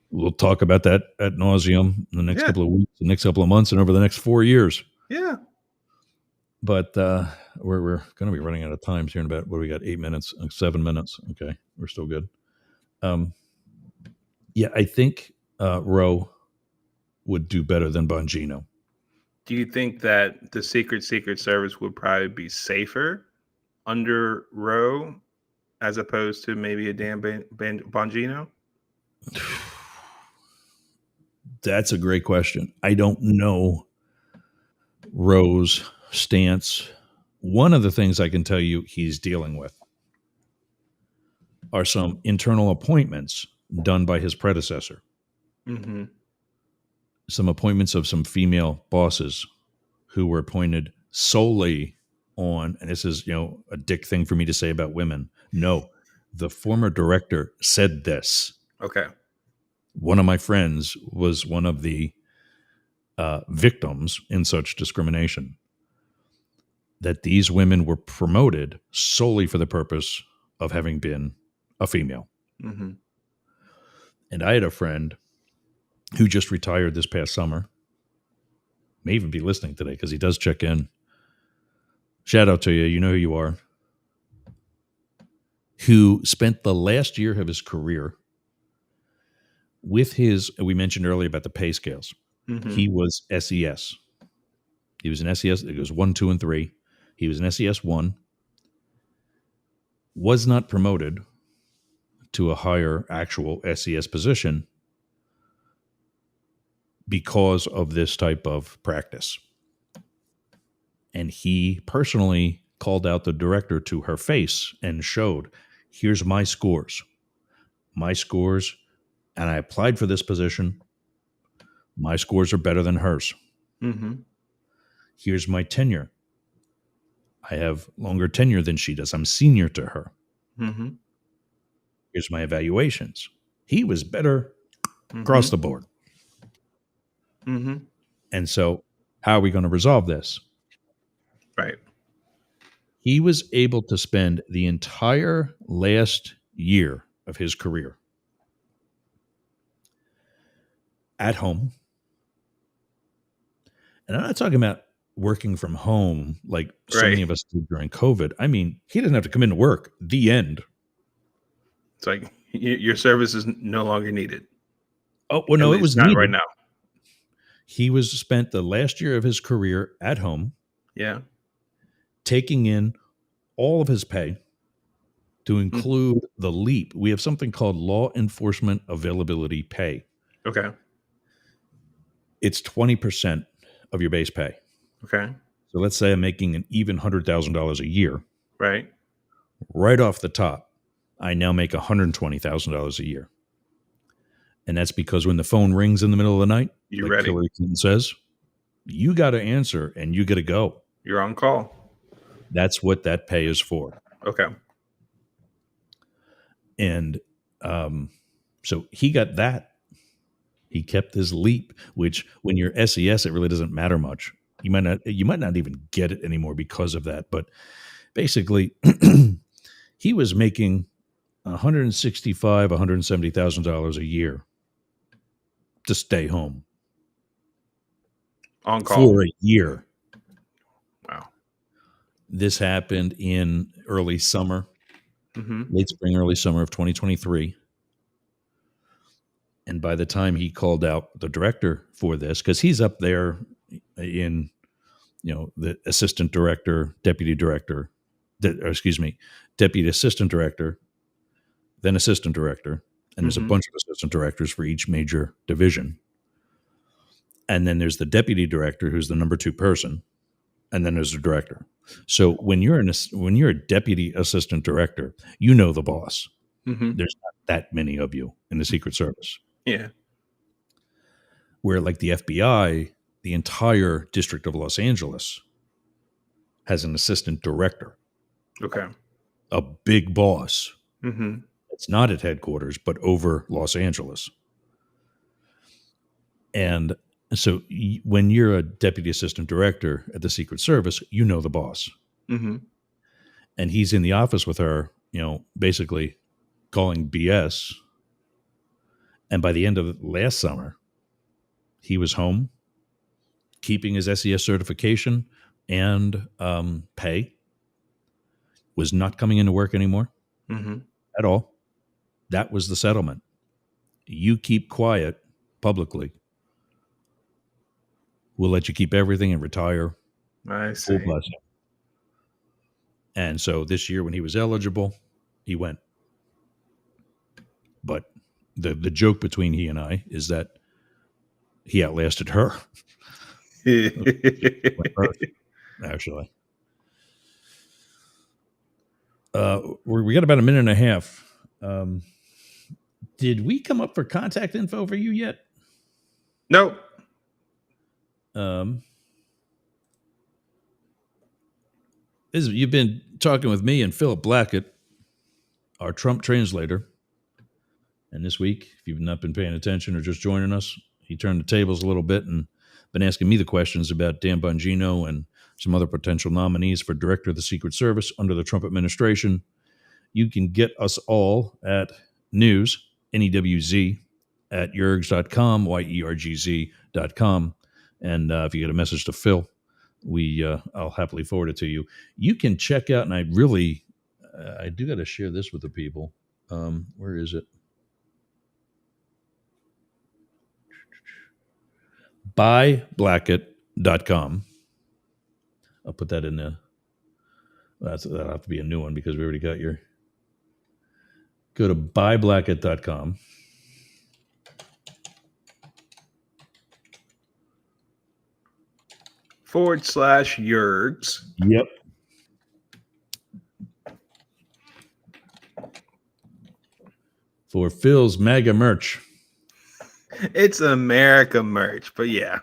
We'll talk about that ad nauseum in the next couple of weeks, the next couple of months, and over the next 4 years. Yeah. But we're going to be running out of times here in about, what do we got, 8 minutes, 7 minutes. Okay, we're still good. Yeah, I think Roe would do better than Bongino. Do you think that the Secret Service would probably be safer under Roe as opposed to maybe a Dan Bongino? That's a great question. I don't know Roe's stance. One of the things I can tell you he's dealing with are some internal appointments done by his predecessor. Mm-hmm. Some appointments of some female bosses who were appointed solely on, and this is, a dick thing for me to say about women. No, the former director said this. Okay. One of my friends was one of the victims in such discrimination, that these women were promoted solely for the purpose of having been a female. Mm-hmm. And I had a friend who just retired this past summer, may even be listening today because he does check in. shout out to you. You know who you are. Who spent the last year of his career with his, we mentioned earlier about the pay scales. Mm-hmm. He was SES. He was an SES. It goes 1, 2, and 3. He was an SES 1. Was not promoted to a higher actual SES position because of this type of practice. And he personally called out the director to her face and showed, here's my scores. My scores, and I applied for this position. My scores are better than hers. Mm-hmm. Here's my tenure. I have longer tenure than she does. I'm senior to her. Mm-hmm. Here's my evaluations. He was better Mm-hmm. across the board. Mm-hmm. And so, how are we going to resolve this? Right. He was able to spend the entire last year of his career at home. And I'm not talking about working from home like so Right. many of us do during COVID. I mean, he doesn't have to come into work. The end. It's like your service is no longer needed. Oh, well, At no, it least was not needed. right now. He was spent the last year of his career at home, Yeah. taking in all of his pay to include the LEAP. We have something called Law Enforcement Availability Pay. Okay. It's 20% of your base pay. Okay. So let's say I'm making an even $100,000 a year. Right. Right off the top, I now make $120,000 a year. And that's because when the phone rings in the middle of the night, You're like ready. Hillary Clinton says, you got to answer and you got to go. You're on call. That's what that pay is for. Okay. And so he got that. He kept his LEAP, which when you're SES, it really doesn't matter much. You might not even get it anymore because of that. But basically, he was making $165,000, $170,000 a year to stay home On call. for a year. Wow. This happened in early summer, Mm-hmm. late spring, early summer of 2023. And by the time he called out the director for this, because he's up there in, the assistant director, deputy assistant director, then assistant director. And there's a bunch of assistant directors for each major division. And then there's the deputy director, who's the number 2 person. And then there's the director. So when you're a deputy assistant director, you know the boss. Mm-hmm. There's not that many of you in the Secret Service. Yeah. Where like the FBI, the entire District of Los Angeles has an assistant director. Okay. A big boss. Mm-hmm. It's not at headquarters, but over Los Angeles. And so when you're a deputy assistant director at the Secret Service, you know the boss. Mm-hmm. And he's in the office with her, basically calling BS. And by the end of last summer, he was home, keeping his SES certification and pay, was not coming into work anymore at all. That was the settlement. You keep quiet publicly. We'll let you keep everything and retire. I see. Full blessing. And so this year when he was eligible, he went. But the joke between he and I is that he outlasted her. Actually. We got about a minute and a half. Did we come up for contact info for you yet? Nope. You've been talking with me and Philip Blackett, our Trump translator. And this week, if you've not been paying attention or just joining us, he turned the tables a little bit and been asking me the questions about Dan Bongino and some other potential nominees for director of the Secret Service under the Trump administration. You can get us all at news, NEWZ, at yergz.com, YERGZ.com. And if you get a message to Phil, I'll happily forward it to you. You can check out, and I really, I do got to share this with the people. Where is it? Buyblacket.com. I'll put that in the. That'll have to be a new one because we already got your. Go to buyblacket.com. /Yergs. Yep. For Phil's MAGA merch. It's America merch, but yeah.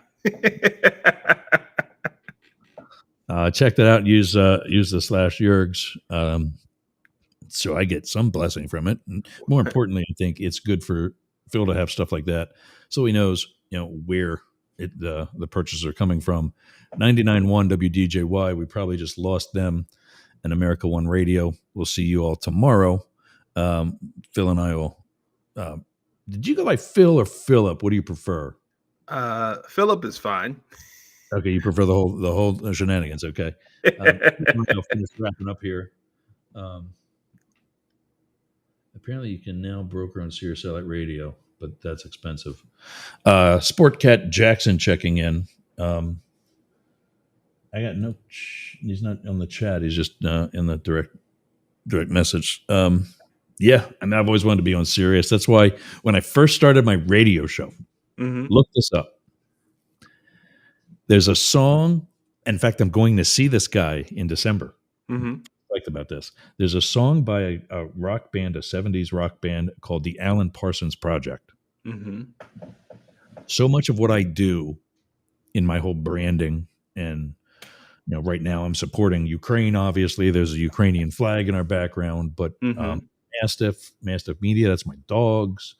Check that out. Use the /Yergs. So I get some blessing from it. And more importantly, I think it's good for Phil to have stuff like that, so he knows where the purchases are coming from. 99.1 WDJY. We probably just lost them. And America One Radio. We'll see you all tomorrow. Phil and I will. Did you go by Phil or Philip? What do you prefer? Philip is fine. Okay, you prefer the whole shenanigans. Okay, I'll finish wrapping up here. Apparently, you can now broker on Sirius Satellite Radio, but that's expensive. Sportcat Jackson checking in. I got no. He's not on the chat. He's just in the direct message. Yeah, I mean, I've always wanted to be on Sirius. That's why when I first started my radio show, look this up. There's a song. In fact, I'm going to see this guy in December. Liked about this. There's a song by a rock band, a 70s rock band called the Alan Parsons Project. So much of what I do in my whole branding, and right now I'm supporting Ukraine. Obviously, there's a Ukrainian flag in our background, but Mastiff Media, that's my dogs.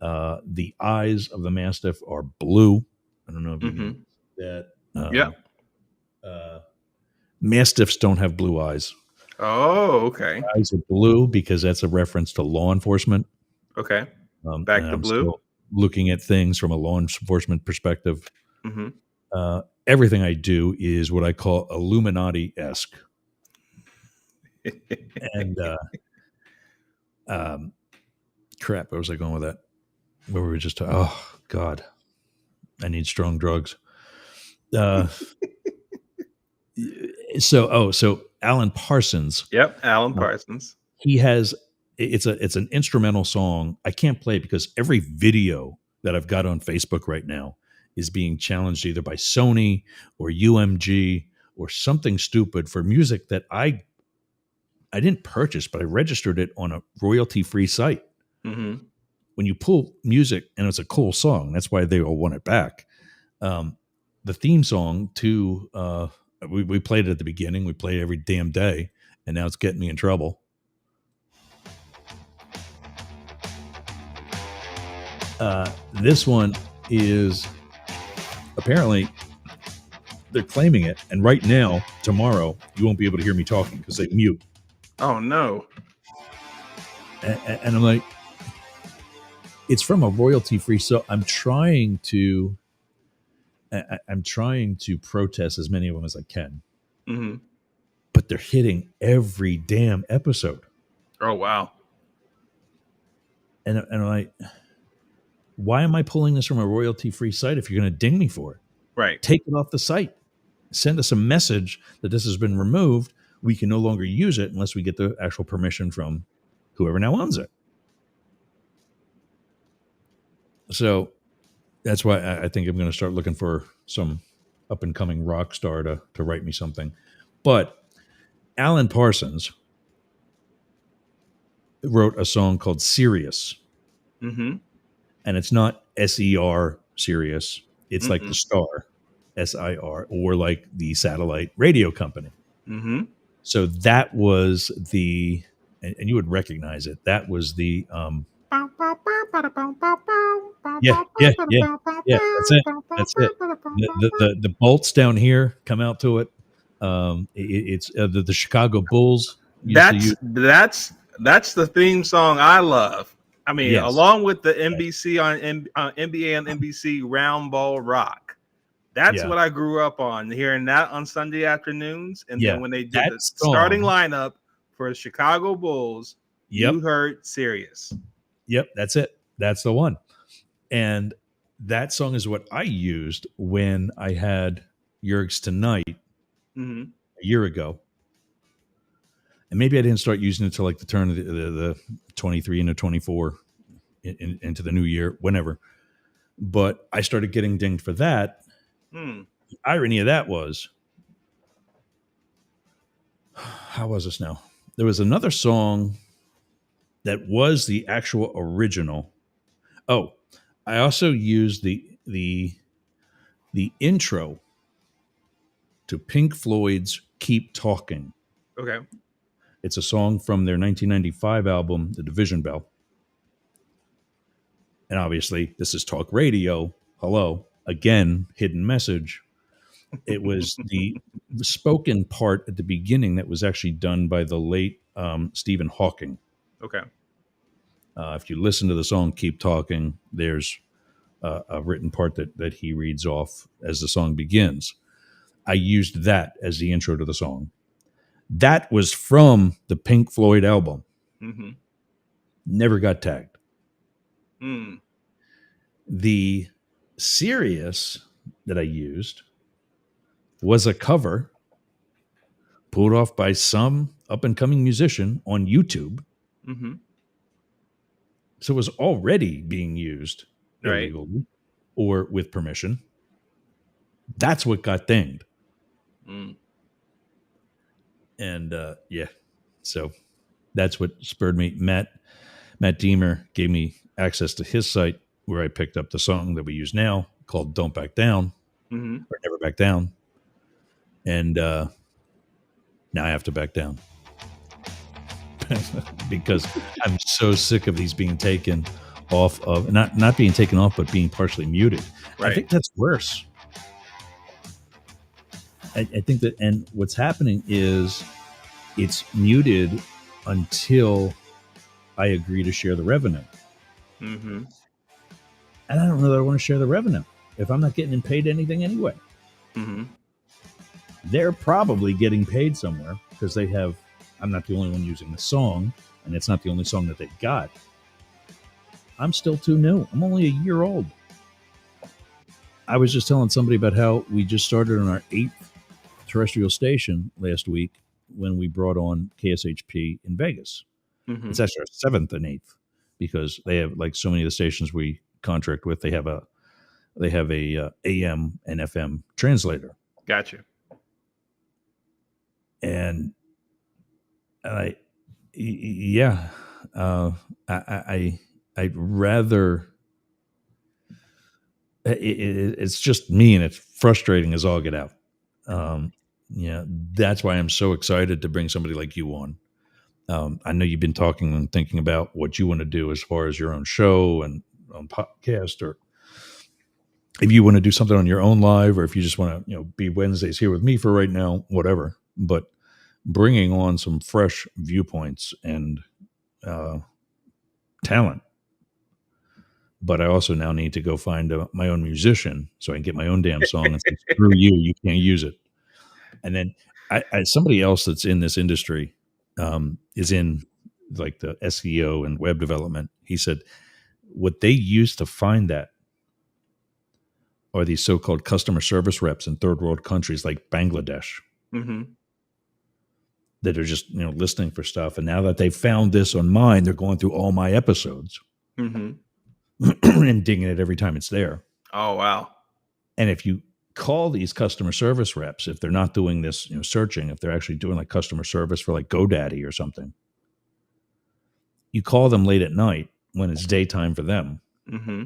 The eyes of the Mastiff are blue. I don't know if you know that. Mastiffs don't have blue eyes. Oh, okay. Eyes are blue because that's a reference to law enforcement. Okay. Back to blue. Looking at things from a law enforcement perspective. Everything I do is what I call Illuminati-esque. And crap, where was I going with that? Where we were just oh God, I need strong drugs. So Alan Parsons. Yep, Alan Parsons. He has it's an instrumental song. I can't play it because every video that I've got on Facebook right now is being challenged either by Sony or UMG or something stupid for music that I didn't purchase, but I registered it on a royalty-free site. When you pull music and it's a cool song, that's why they all want it back. The theme song to we played it at the beginning. We play it every damn day, and now it's getting me in trouble. This one is apparently they're claiming it, and right now, tomorrow, you won't be able to hear me talking because they mute. Oh no! And I'm like, it's from a royalty-free. So I'm trying to protest as many of them as I can. But they're hitting every damn episode. Oh wow! And I'm like, why am I pulling this from a royalty-free site if you're going to ding me for it? Right. Take it off the site. Send us a message that this has been removed. We can no longer use it unless we get the actual permission from whoever now owns it. So that's why I think I'm going to start looking for some up-and-coming rock star to write me something. But Alan Parsons wrote a song called Sirius. And it's not S-E-R, Sirius. It's like the star, S-I-R, or like the satellite radio company. So that was the, and you would recognize it, that was the, yeah, that's it. The bolts down here come out to it. It's the Chicago Bulls. That's the theme song I love. I mean, along with the NBC on NBA on NBC Round Ball Rock. That's Yeah. what I grew up on, hearing that on Sunday afternoons. And Yeah, then when they did that the starting song. lineup for the Chicago Bulls, Yep. you heard Sirius. Yep, that's it. That's the one. And that song is what I used when I had Yerg's Tonight Mm-hmm. a year ago. And maybe I didn't start using it until like the turn of the 23 into 24 into the new year, whenever. But I started getting dinged for that. Mm. The irony of that was, how was this now? There was another song that was the actual original. Oh, I also used the intro to Pink Floyd's "Keep Talking." Okay. It's a song from their 1995 album, The Division Bell. And obviously, this is talk radio. Hello, again, hidden message. It was the spoken part at the beginning that was actually done by the late Stephen Hawking. Okay. If you listen to the song "Keep Talking," there's a written part that he reads off as the song begins. I used that as the intro to the song. That was from the Pink Floyd album. Mm-hmm. Never got tagged. Mm. The Sirius that I used was a cover pulled off by some up and coming musician on YouTube. Mm-hmm. So it was already being used Right. illegally or with permission. That's what got dinged. Mm. And yeah, so that's what spurred me. Matt Deemer gave me access to his site where I picked up the song that we use now called "Don't Back Down" Mm-hmm. or "Never Back Down," and now I have to back down because I'm so sick of these being taken off of not being taken off, but being partially muted. Right. I think that's worse. I think that, and what's happening is it's muted until I agree to share the revenue. Mm-hmm. And I don't know that I want to share the revenue if I'm not getting paid anything anyway. Mm-hmm. They're probably getting paid somewhere because they have. I'm not the only one using the song, and it's not the only song that they've got. I'm still too new. I'm only a year old. I was just telling somebody about how we just started on our 8th terrestrial station last week when we brought on KSHP in Vegas. Mm-hmm. It's actually our 7th and 8th because they have, like so many of the stations we contract with, they have a AM and FM translator. Gotcha. And I'd rather. It's just me, and it's frustrating as all get out. Yeah, that's why I'm so excited to bring somebody like you on. I know you've been talking and thinking about what you want to do as far as your own show and on podcast, or if you want to do something on your own live, or if you just want to, be Wednesdays here with me for right now, whatever. But bringing on some fresh viewpoints and talent. But I also now need to go find my own musician so I can get my own damn song and say, screw you, you can't use it. And then somebody else that's in this industry is in like the SEO and web development. He said what they use to find that are these so-called customer service reps in third world countries like Bangladesh. Mm-hmm. That are just listening for stuff. And now that they've found this on mine, they're going through all my episodes. Mm-hmm. And dinging it every time it's there. Oh, wow. And if you call these customer service reps, if they're not doing this, searching, if they're actually doing like customer service for like GoDaddy or something, you call them late at night when it's daytime for them. Mm-hmm.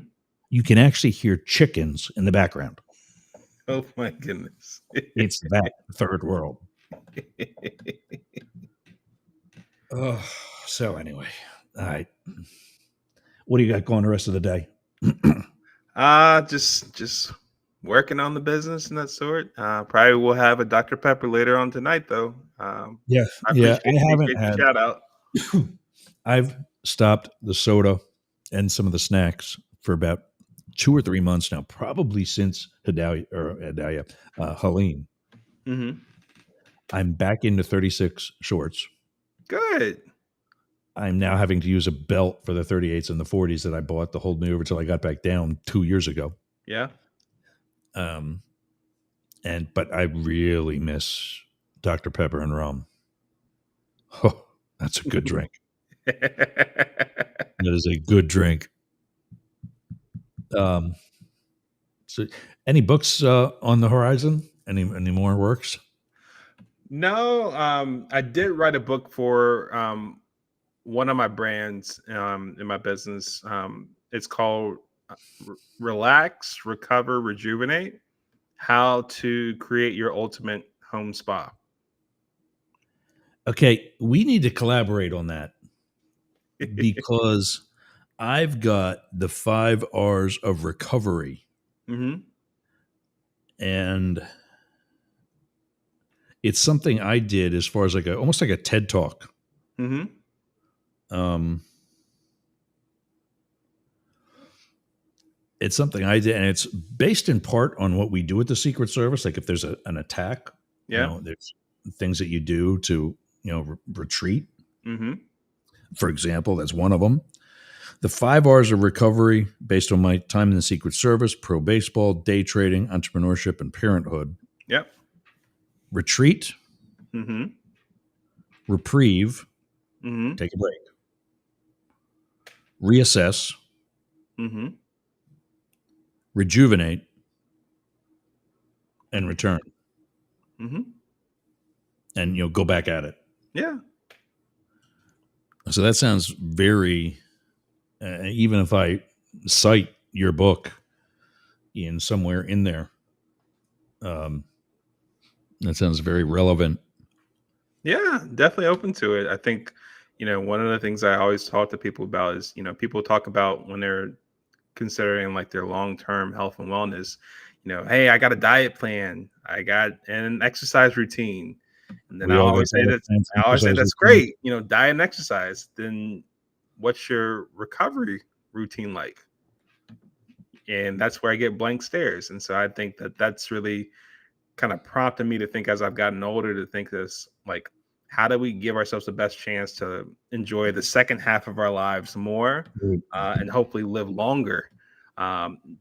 You can actually hear chickens in the background. Oh my goodness. It's that third world. So anyway, all right. What do you got going the rest of the day? Just working on the business and that sort. Probably will have a Dr. Pepper later on tonight, though. I haven't had. Shout out. I've stopped the soda and some of the snacks for about 2 or 3 months now, probably since Helene. Mm-hmm. I'm back into 36 shorts. Good. I'm now having to use a belt for the 38s and the 40s that I bought to hold me over till I got back down 2 years ago. Yeah. But I really miss Dr. Pepper and rum. Oh, that's a good drink. That is a good drink. So, any books on the horizon? Any more works? No, I did write a book for one of my brands in my business. It's called Relax, Recover, Rejuvenate: How to Create Your Ultimate Home Spa. Okay, we need to collaborate on that because I've got the 5 R's of recovery, Mm-hmm. and it's something I did as far as like almost like a TED talk. Mm-hmm. It's something I did, and it's based in part on what we do at the Secret Service. Like if there's an attack, Yeah. there's things that you do to, retreat. Mm-hmm. For example, that's one of them. The 5 R's of recovery, based on my time in the Secret Service, pro baseball, day trading, entrepreneurship, and parenthood. Yep. Retreat, Mm-hmm. reprieve, Mm-hmm. take a break, reassess, Mm-hmm. rejuvenate, and return. Mm-hmm. And go back at it. Yeah. So that sounds very, even if I cite your book in somewhere in there, that sounds very relevant. Yeah, definitely open to it. I think, one of the things I always talk to people about is, people talk about when they're considering like their long-term health and wellness, hey, I got a diet plan, I got an exercise routine. And then We all got diet plans and I always say exercise that's routines. great, diet and exercise. Then what's your recovery routine like? And that's where I get blank stares. And so I think that that's really kind of prompted me to think as I've gotten older to think this like, how do we give ourselves the best chance to enjoy the second half of our lives more and hopefully live longer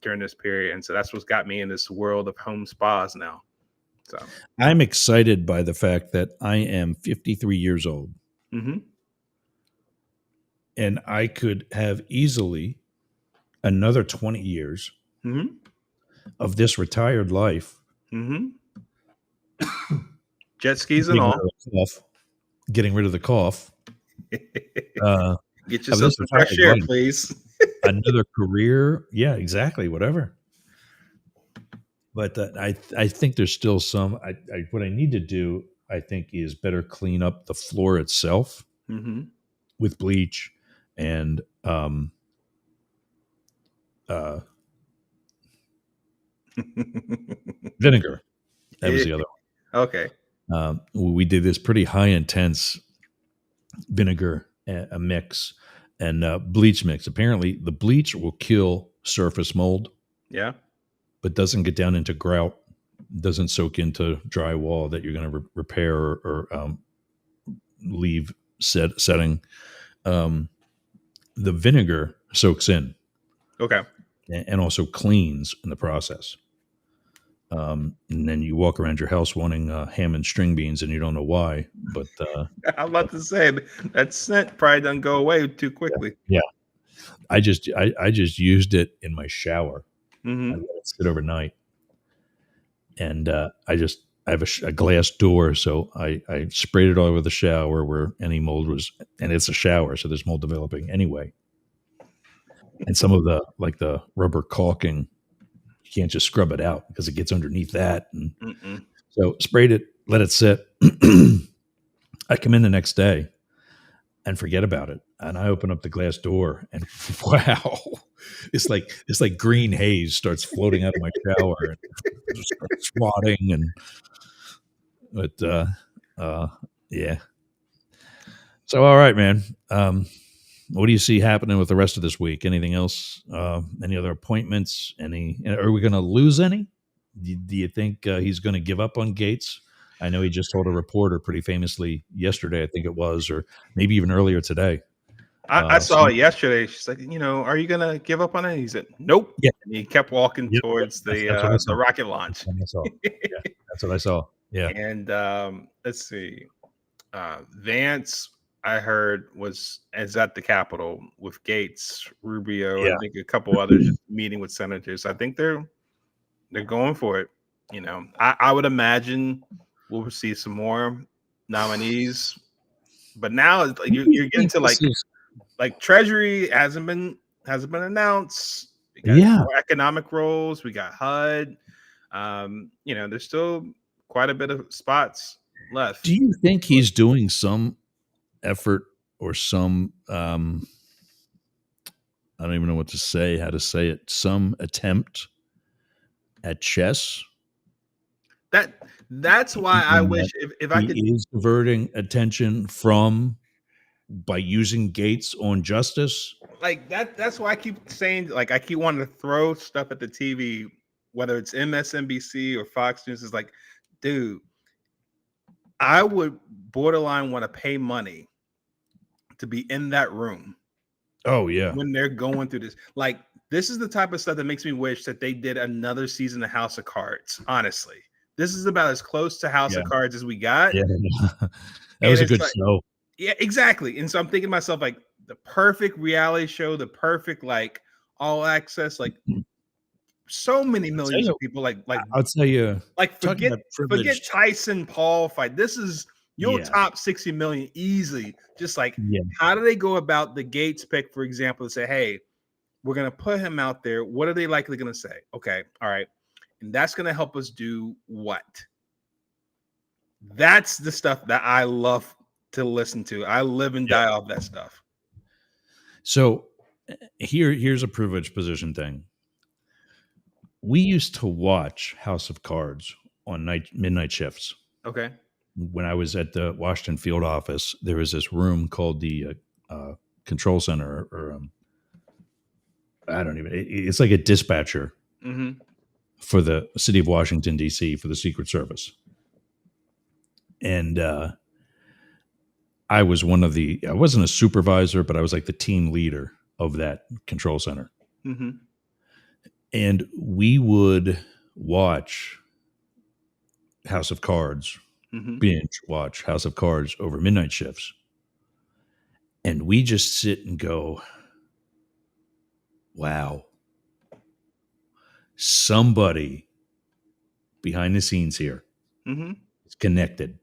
during this period? And so that's what's got me in this world of home spas now. So I'm excited by the fact that I am 53 years old. Mm-hmm. And I could have easily another 20 years Mm-hmm. of this retired life. Mm-hmm. Jet skis and Getting rid all. of the cough. Getting rid of the cough. Get Of yourself this some fresh retired air, life. please. Another career. Yeah, exactly. Whatever. But I think there's still some. What I need to do, I think, is better clean up the floor itself Mm-hmm. with bleach and vinegar. That was the other Okay. one. We did this pretty high intense vinegar a mix and bleach mix. Apparently, the bleach will kill surface mold, Yeah. but doesn't get down into grout, doesn't soak into drywall that you're going to repair or leave setting. The vinegar soaks in Okay. and also cleans in the process. And then you walk around your house wanting ham and string beans, and you don't know why. But I'm about to say that scent probably doesn't go away too quickly. yeah, I just used it in my shower. Mm-hmm. I let it sit overnight, and I have a glass door, so I sprayed it all over the shower where any mold was, and it's a shower, so there's mold developing anyway. And some of the rubber caulking, you can't just scrub it out because it gets underneath that. And so sprayed it, let it sit. I come in the next day and forget about it. And I open up the glass door and wow, it's like green haze starts floating out of my shower and starts swatting but yeah. So all right, man. what do you see happening with the rest of this week? Anything else? Any other appointments? Are we going to lose any? Do you think he's going to give up on Gates? I know he just told a reporter pretty famously yesterday, I think it was, or maybe even earlier today. I saw it yesterday. She's like, are you gonna give up on it? He said, nope. Yeah. And he kept walking towards that's the rocket launch. That's what I saw. Yeah, that's what I saw. Yeah. And let's see. Vance, I heard, is at the Capitol with Gates, Rubio, Yeah. and I think a couple others meeting with senators. I think they're going for it. I would imagine we'll see some more nominees, but now it's like you're getting to like Treasury hasn't been announced. We got more economic roles. We got HUD. There's still quite a bit of spots left. Do you think he's doing some effort or some I don't even know what to say, how to say it, some attempt at chess? That's why I wish if I could. He is diverting attention by using Gates on justice. Like that's why I keep saying, like, I keep wanting to throw stuff at the TV, whether it's MSNBC or Fox News. Is like, dude, I would borderline want to pay money to be in that room. Oh yeah, when they're going through this. Like, this is the type of stuff that makes me wish that they did another season of House of Cards. Honestly, this is about as close to House of Cards as we got. Yeah. That was a good show. Yeah, exactly. And so I'm thinking to myself, like, the perfect reality show, the perfect, like, all access, like, so many millions of people. Like I'll tell you, like, forget Tyson Paul fight. This is top 60 million easily. Just like, how do they go about the Gates pick, for example, to say, hey, we're going to put him out there. What are they likely going to say? Okay, all right. And that's going to help us do what? That's the stuff that I love to listen to. I live and die off that stuff. So here's a privileged position thing. We used to watch House of Cards on midnight shifts. Okay. When I was at the Washington field office, there was this room called the control center, or I don't even. It's like a dispatcher for the city of Washington, D.C., for the Secret Service. And I was I wasn't a supervisor, but I was like the team leader of that control center. Mm-hmm. And we would watch House of Cards, binge watch House of Cards over midnight shifts. And we just sit and go, wow, somebody behind the scenes here is connected.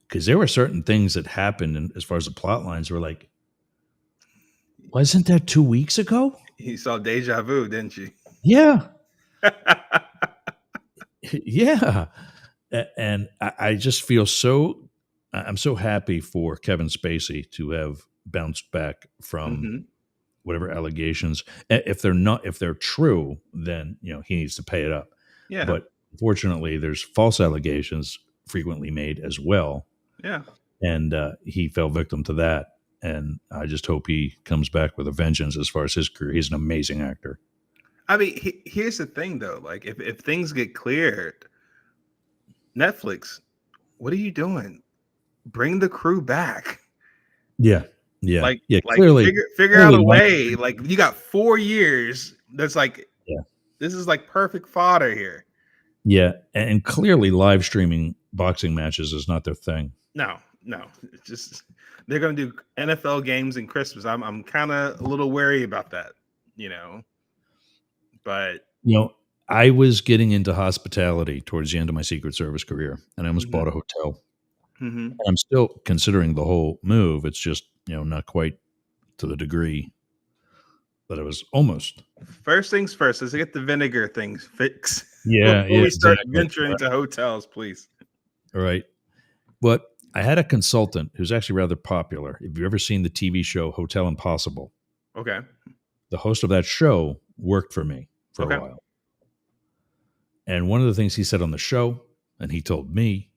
Because there were certain things that happened, and as far as the plot lines were like, wasn't that 2 weeks ago? You saw deja vu, didn't you? Yeah. Yeah. And I just feel I'm so happy for Kevin Spacey to have bounced back from whatever allegations. If they're true, then, he needs to pay it up. Yeah. But fortunately, there's false allegations frequently made as well. Yeah. And he fell victim to that. And I just hope he comes back with a vengeance as far as his career. He's an amazing actor. I mean, here's the thing, though. Like, if things get cleared, Netflix, what are you doing? Bring the crew back. Yeah. Yeah. Like, clearly, figure out a way. Like, you got 4 years. That's like, this is like perfect fodder here. Yeah. And clearly live streaming boxing matches is not their thing. No. It's just, they're going to do NFL games in Christmas. I'm kind of a little wary about that, but I was getting into hospitality towards the end of my Secret Service career, and I almost bought a hotel. I'm still considering the whole move. It's just, not quite to the degree that I was almost. First things first, let's get the vinegar things fixed. Yeah. Before we start venturing into hotels, please. All right. But I had a consultant who's actually rather popular. Have you ever seen the TV show Hotel Impossible? Okay. The host of that show worked for me for a while. And one of the things he said on the show, and he told me,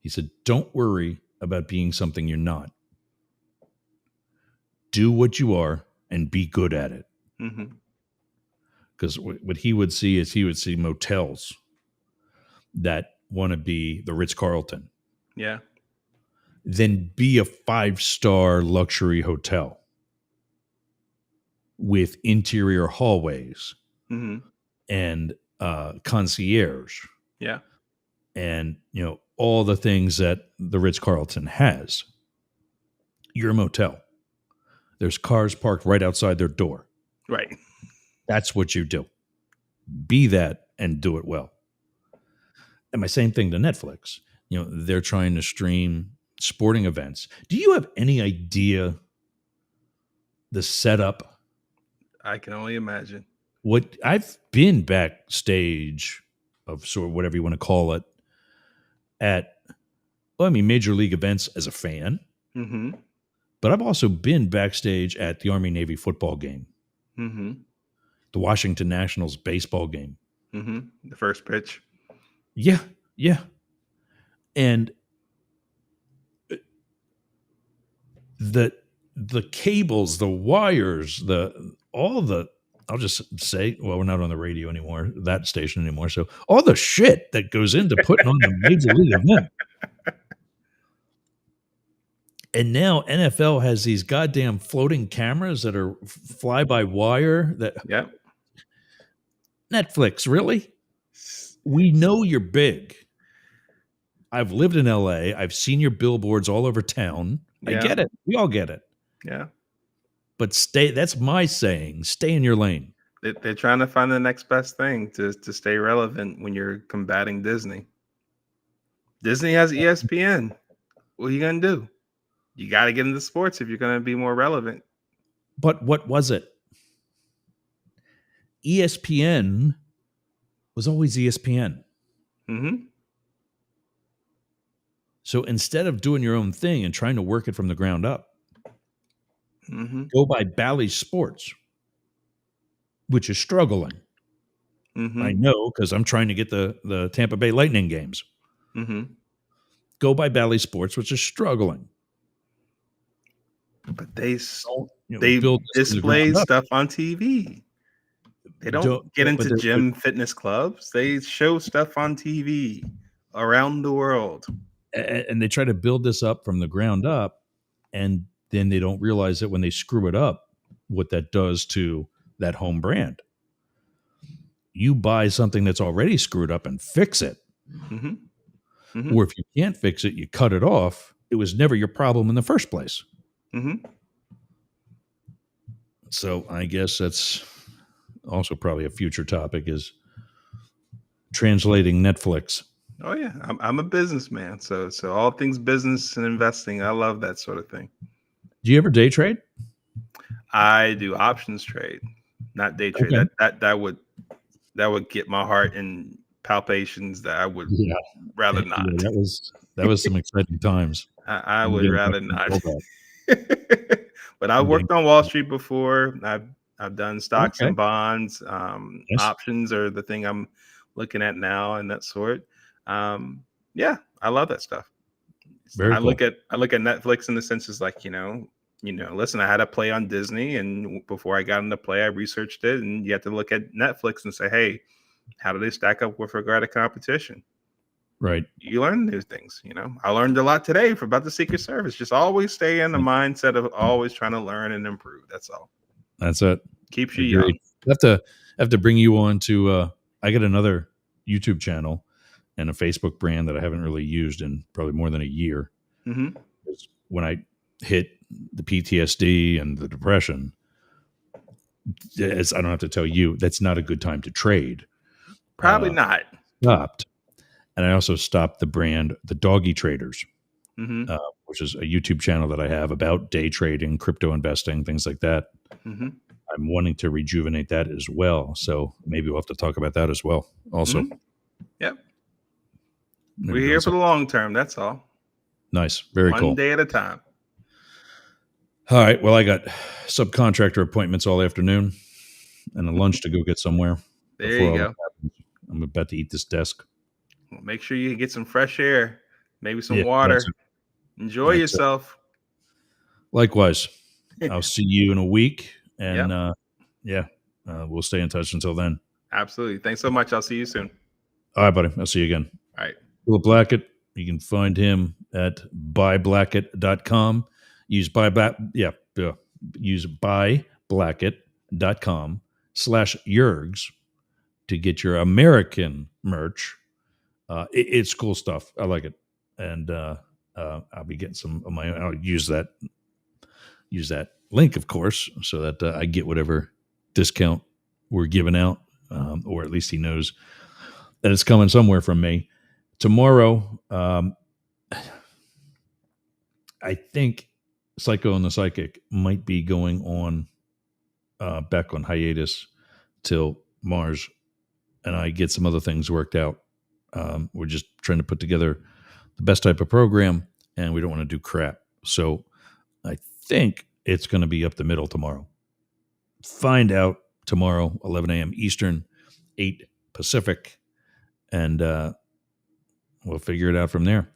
he said, don't worry about being something you're not. do what you are and be good at it. Mm-hmm. Because what he would see is he would see motels that want to be the Ritz-Carlton, Yeah. then be a 5-star luxury hotel with interior hallways Mm-hmm. and concierge Yeah. and all the things that the Ritz-Carlton has. You're a motel. There's cars parked right outside their door. Right. That's what you do. Be that and do it well. And my same thing to Netflix. They're trying to stream sporting events. Do you have any idea the setup? I can only imagine. What I've been backstage of sort of whatever you want to call it at, major league events as a fan, Mm-hmm. but I've also been backstage at the Army Navy football game, Mm-hmm. the Washington Nationals baseball game. Mm-hmm. The first pitch. Yeah, yeah. And the cables, the wires, I'll just say, well, we're not on the radio anymore, that station anymore. So all the shit that goes into putting on a major league event. And now NFL has these goddamn floating cameras that are fly by wire that Yep. Netflix, really? We know you're big. I've lived in LA. I've seen your billboards all over town. I Yeah. get it. We all get it. Yeah. But that's my saying. Stay in your lane. They're trying to find the next best thing to stay relevant when you're combating Disney. Disney has ESPN. What are you going to do? You got to get into sports if you're going to be more relevant. But what was it? ESPN was always ESPN. Mm-hmm. So instead of doing your own thing and trying to work it from the ground up, Mm-hmm. go by Bally Sports, which is struggling. Mm-hmm. I know because I'm trying to get the Tampa Bay Lightning games. Mm-hmm. Go by Bally Sports, which is struggling. But they build this from the display ground up. stuff on TV. They don't get into gym fitness clubs. They show stuff on TV around the world. And they try to build this up from the ground up, and then they don't realize that when they screw it up, what that does to that home brand. You buy something that's already screwed up and fix it. Mm-hmm. Mm-hmm. Or if you can't fix it, you cut it off. It was never your problem in the first place. Mm-hmm. So I guess that's also probably a future topic is translating Netflix. Oh yeah, I'm a businessman, so all things business and investing, I love that sort of thing. Do you ever day trade? I do options trade, not day trade. Okay. That would get my heart in palpitations that I would rather not. Yeah, that was some exciting times. I would rather not. But I worked on Wall Street before. I've done stocks and bonds. Yes. Options are the thing I'm looking at now, and that sort. Yeah, I love that stuff. Very cool. Look at Netflix in the sense is like, listen, I had a play on Disney, and before I got into play, I researched it, and you have to look at Netflix and say, hey, how do they stack up with regard to competition? Right. You learn new things. I learned a lot today about the Secret Service. Just always stay in the mindset of always trying to learn and improve. That's all. That's it. Keeps you young. I have to bring you on to. I got another YouTube channel and a Facebook brand that I haven't really used in probably more than a year. Mm-hmm. When I hit the PTSD and the depression, as I don't have to tell you, that's not a good time to trade. Probably not. Stopped. And I also stopped the brand, the Doggy Traders, mm-hmm. Which is a YouTube channel that I have about day trading, crypto investing, things like that. Mm-hmm. I'm wanting to rejuvenate that as well. So maybe we'll have to talk about that as well. Also. Mm-hmm. Yep. We're here for the long term. That's all. Nice. Very cool. One day at a time. All right. Well, I got subcontractor appointments all afternoon and a lunch to go get somewhere. There you go. I'm about to eat this desk. Well, make sure you get some fresh air, maybe some water. Enjoy yourself. Likewise. I'll see you in a week. And Yep. we'll stay in touch until then. Absolutely. Thanks so much. I'll see you soon. All right, buddy. I'll see you again. All right. Philip Blackett. You can find him at buyblackett.com. Use use buyblackett.com/Yergs to get your American merch. It's cool stuff. I like it. And I'll be getting some of my own. I'll use that link, of course, so that I get whatever discount we're giving out, or at least he knows that it's coming somewhere from me. Tomorrow, I think Psycho and the Psychic might be going on back on hiatus till Mars and I get some other things worked out. We're just trying to put together the best type of program, and we don't want to do crap. So I think it's going to be up the middle tomorrow. Find out tomorrow, 11 a.m. Eastern, 8 Pacific, and we'll figure it out from there.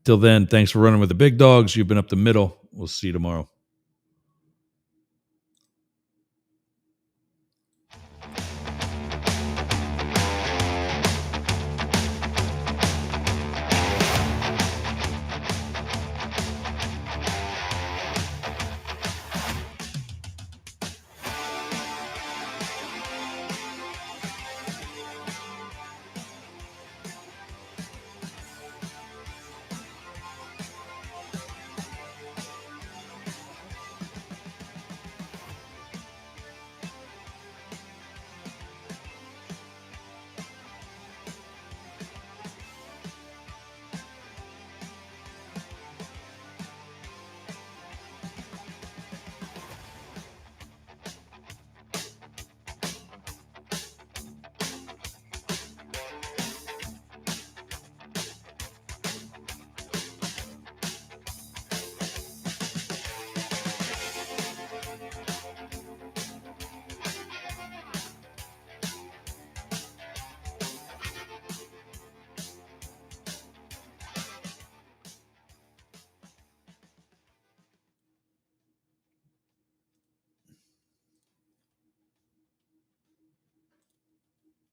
Till then, thanks for running with the big dogs. You've been up the middle. We'll see you tomorrow.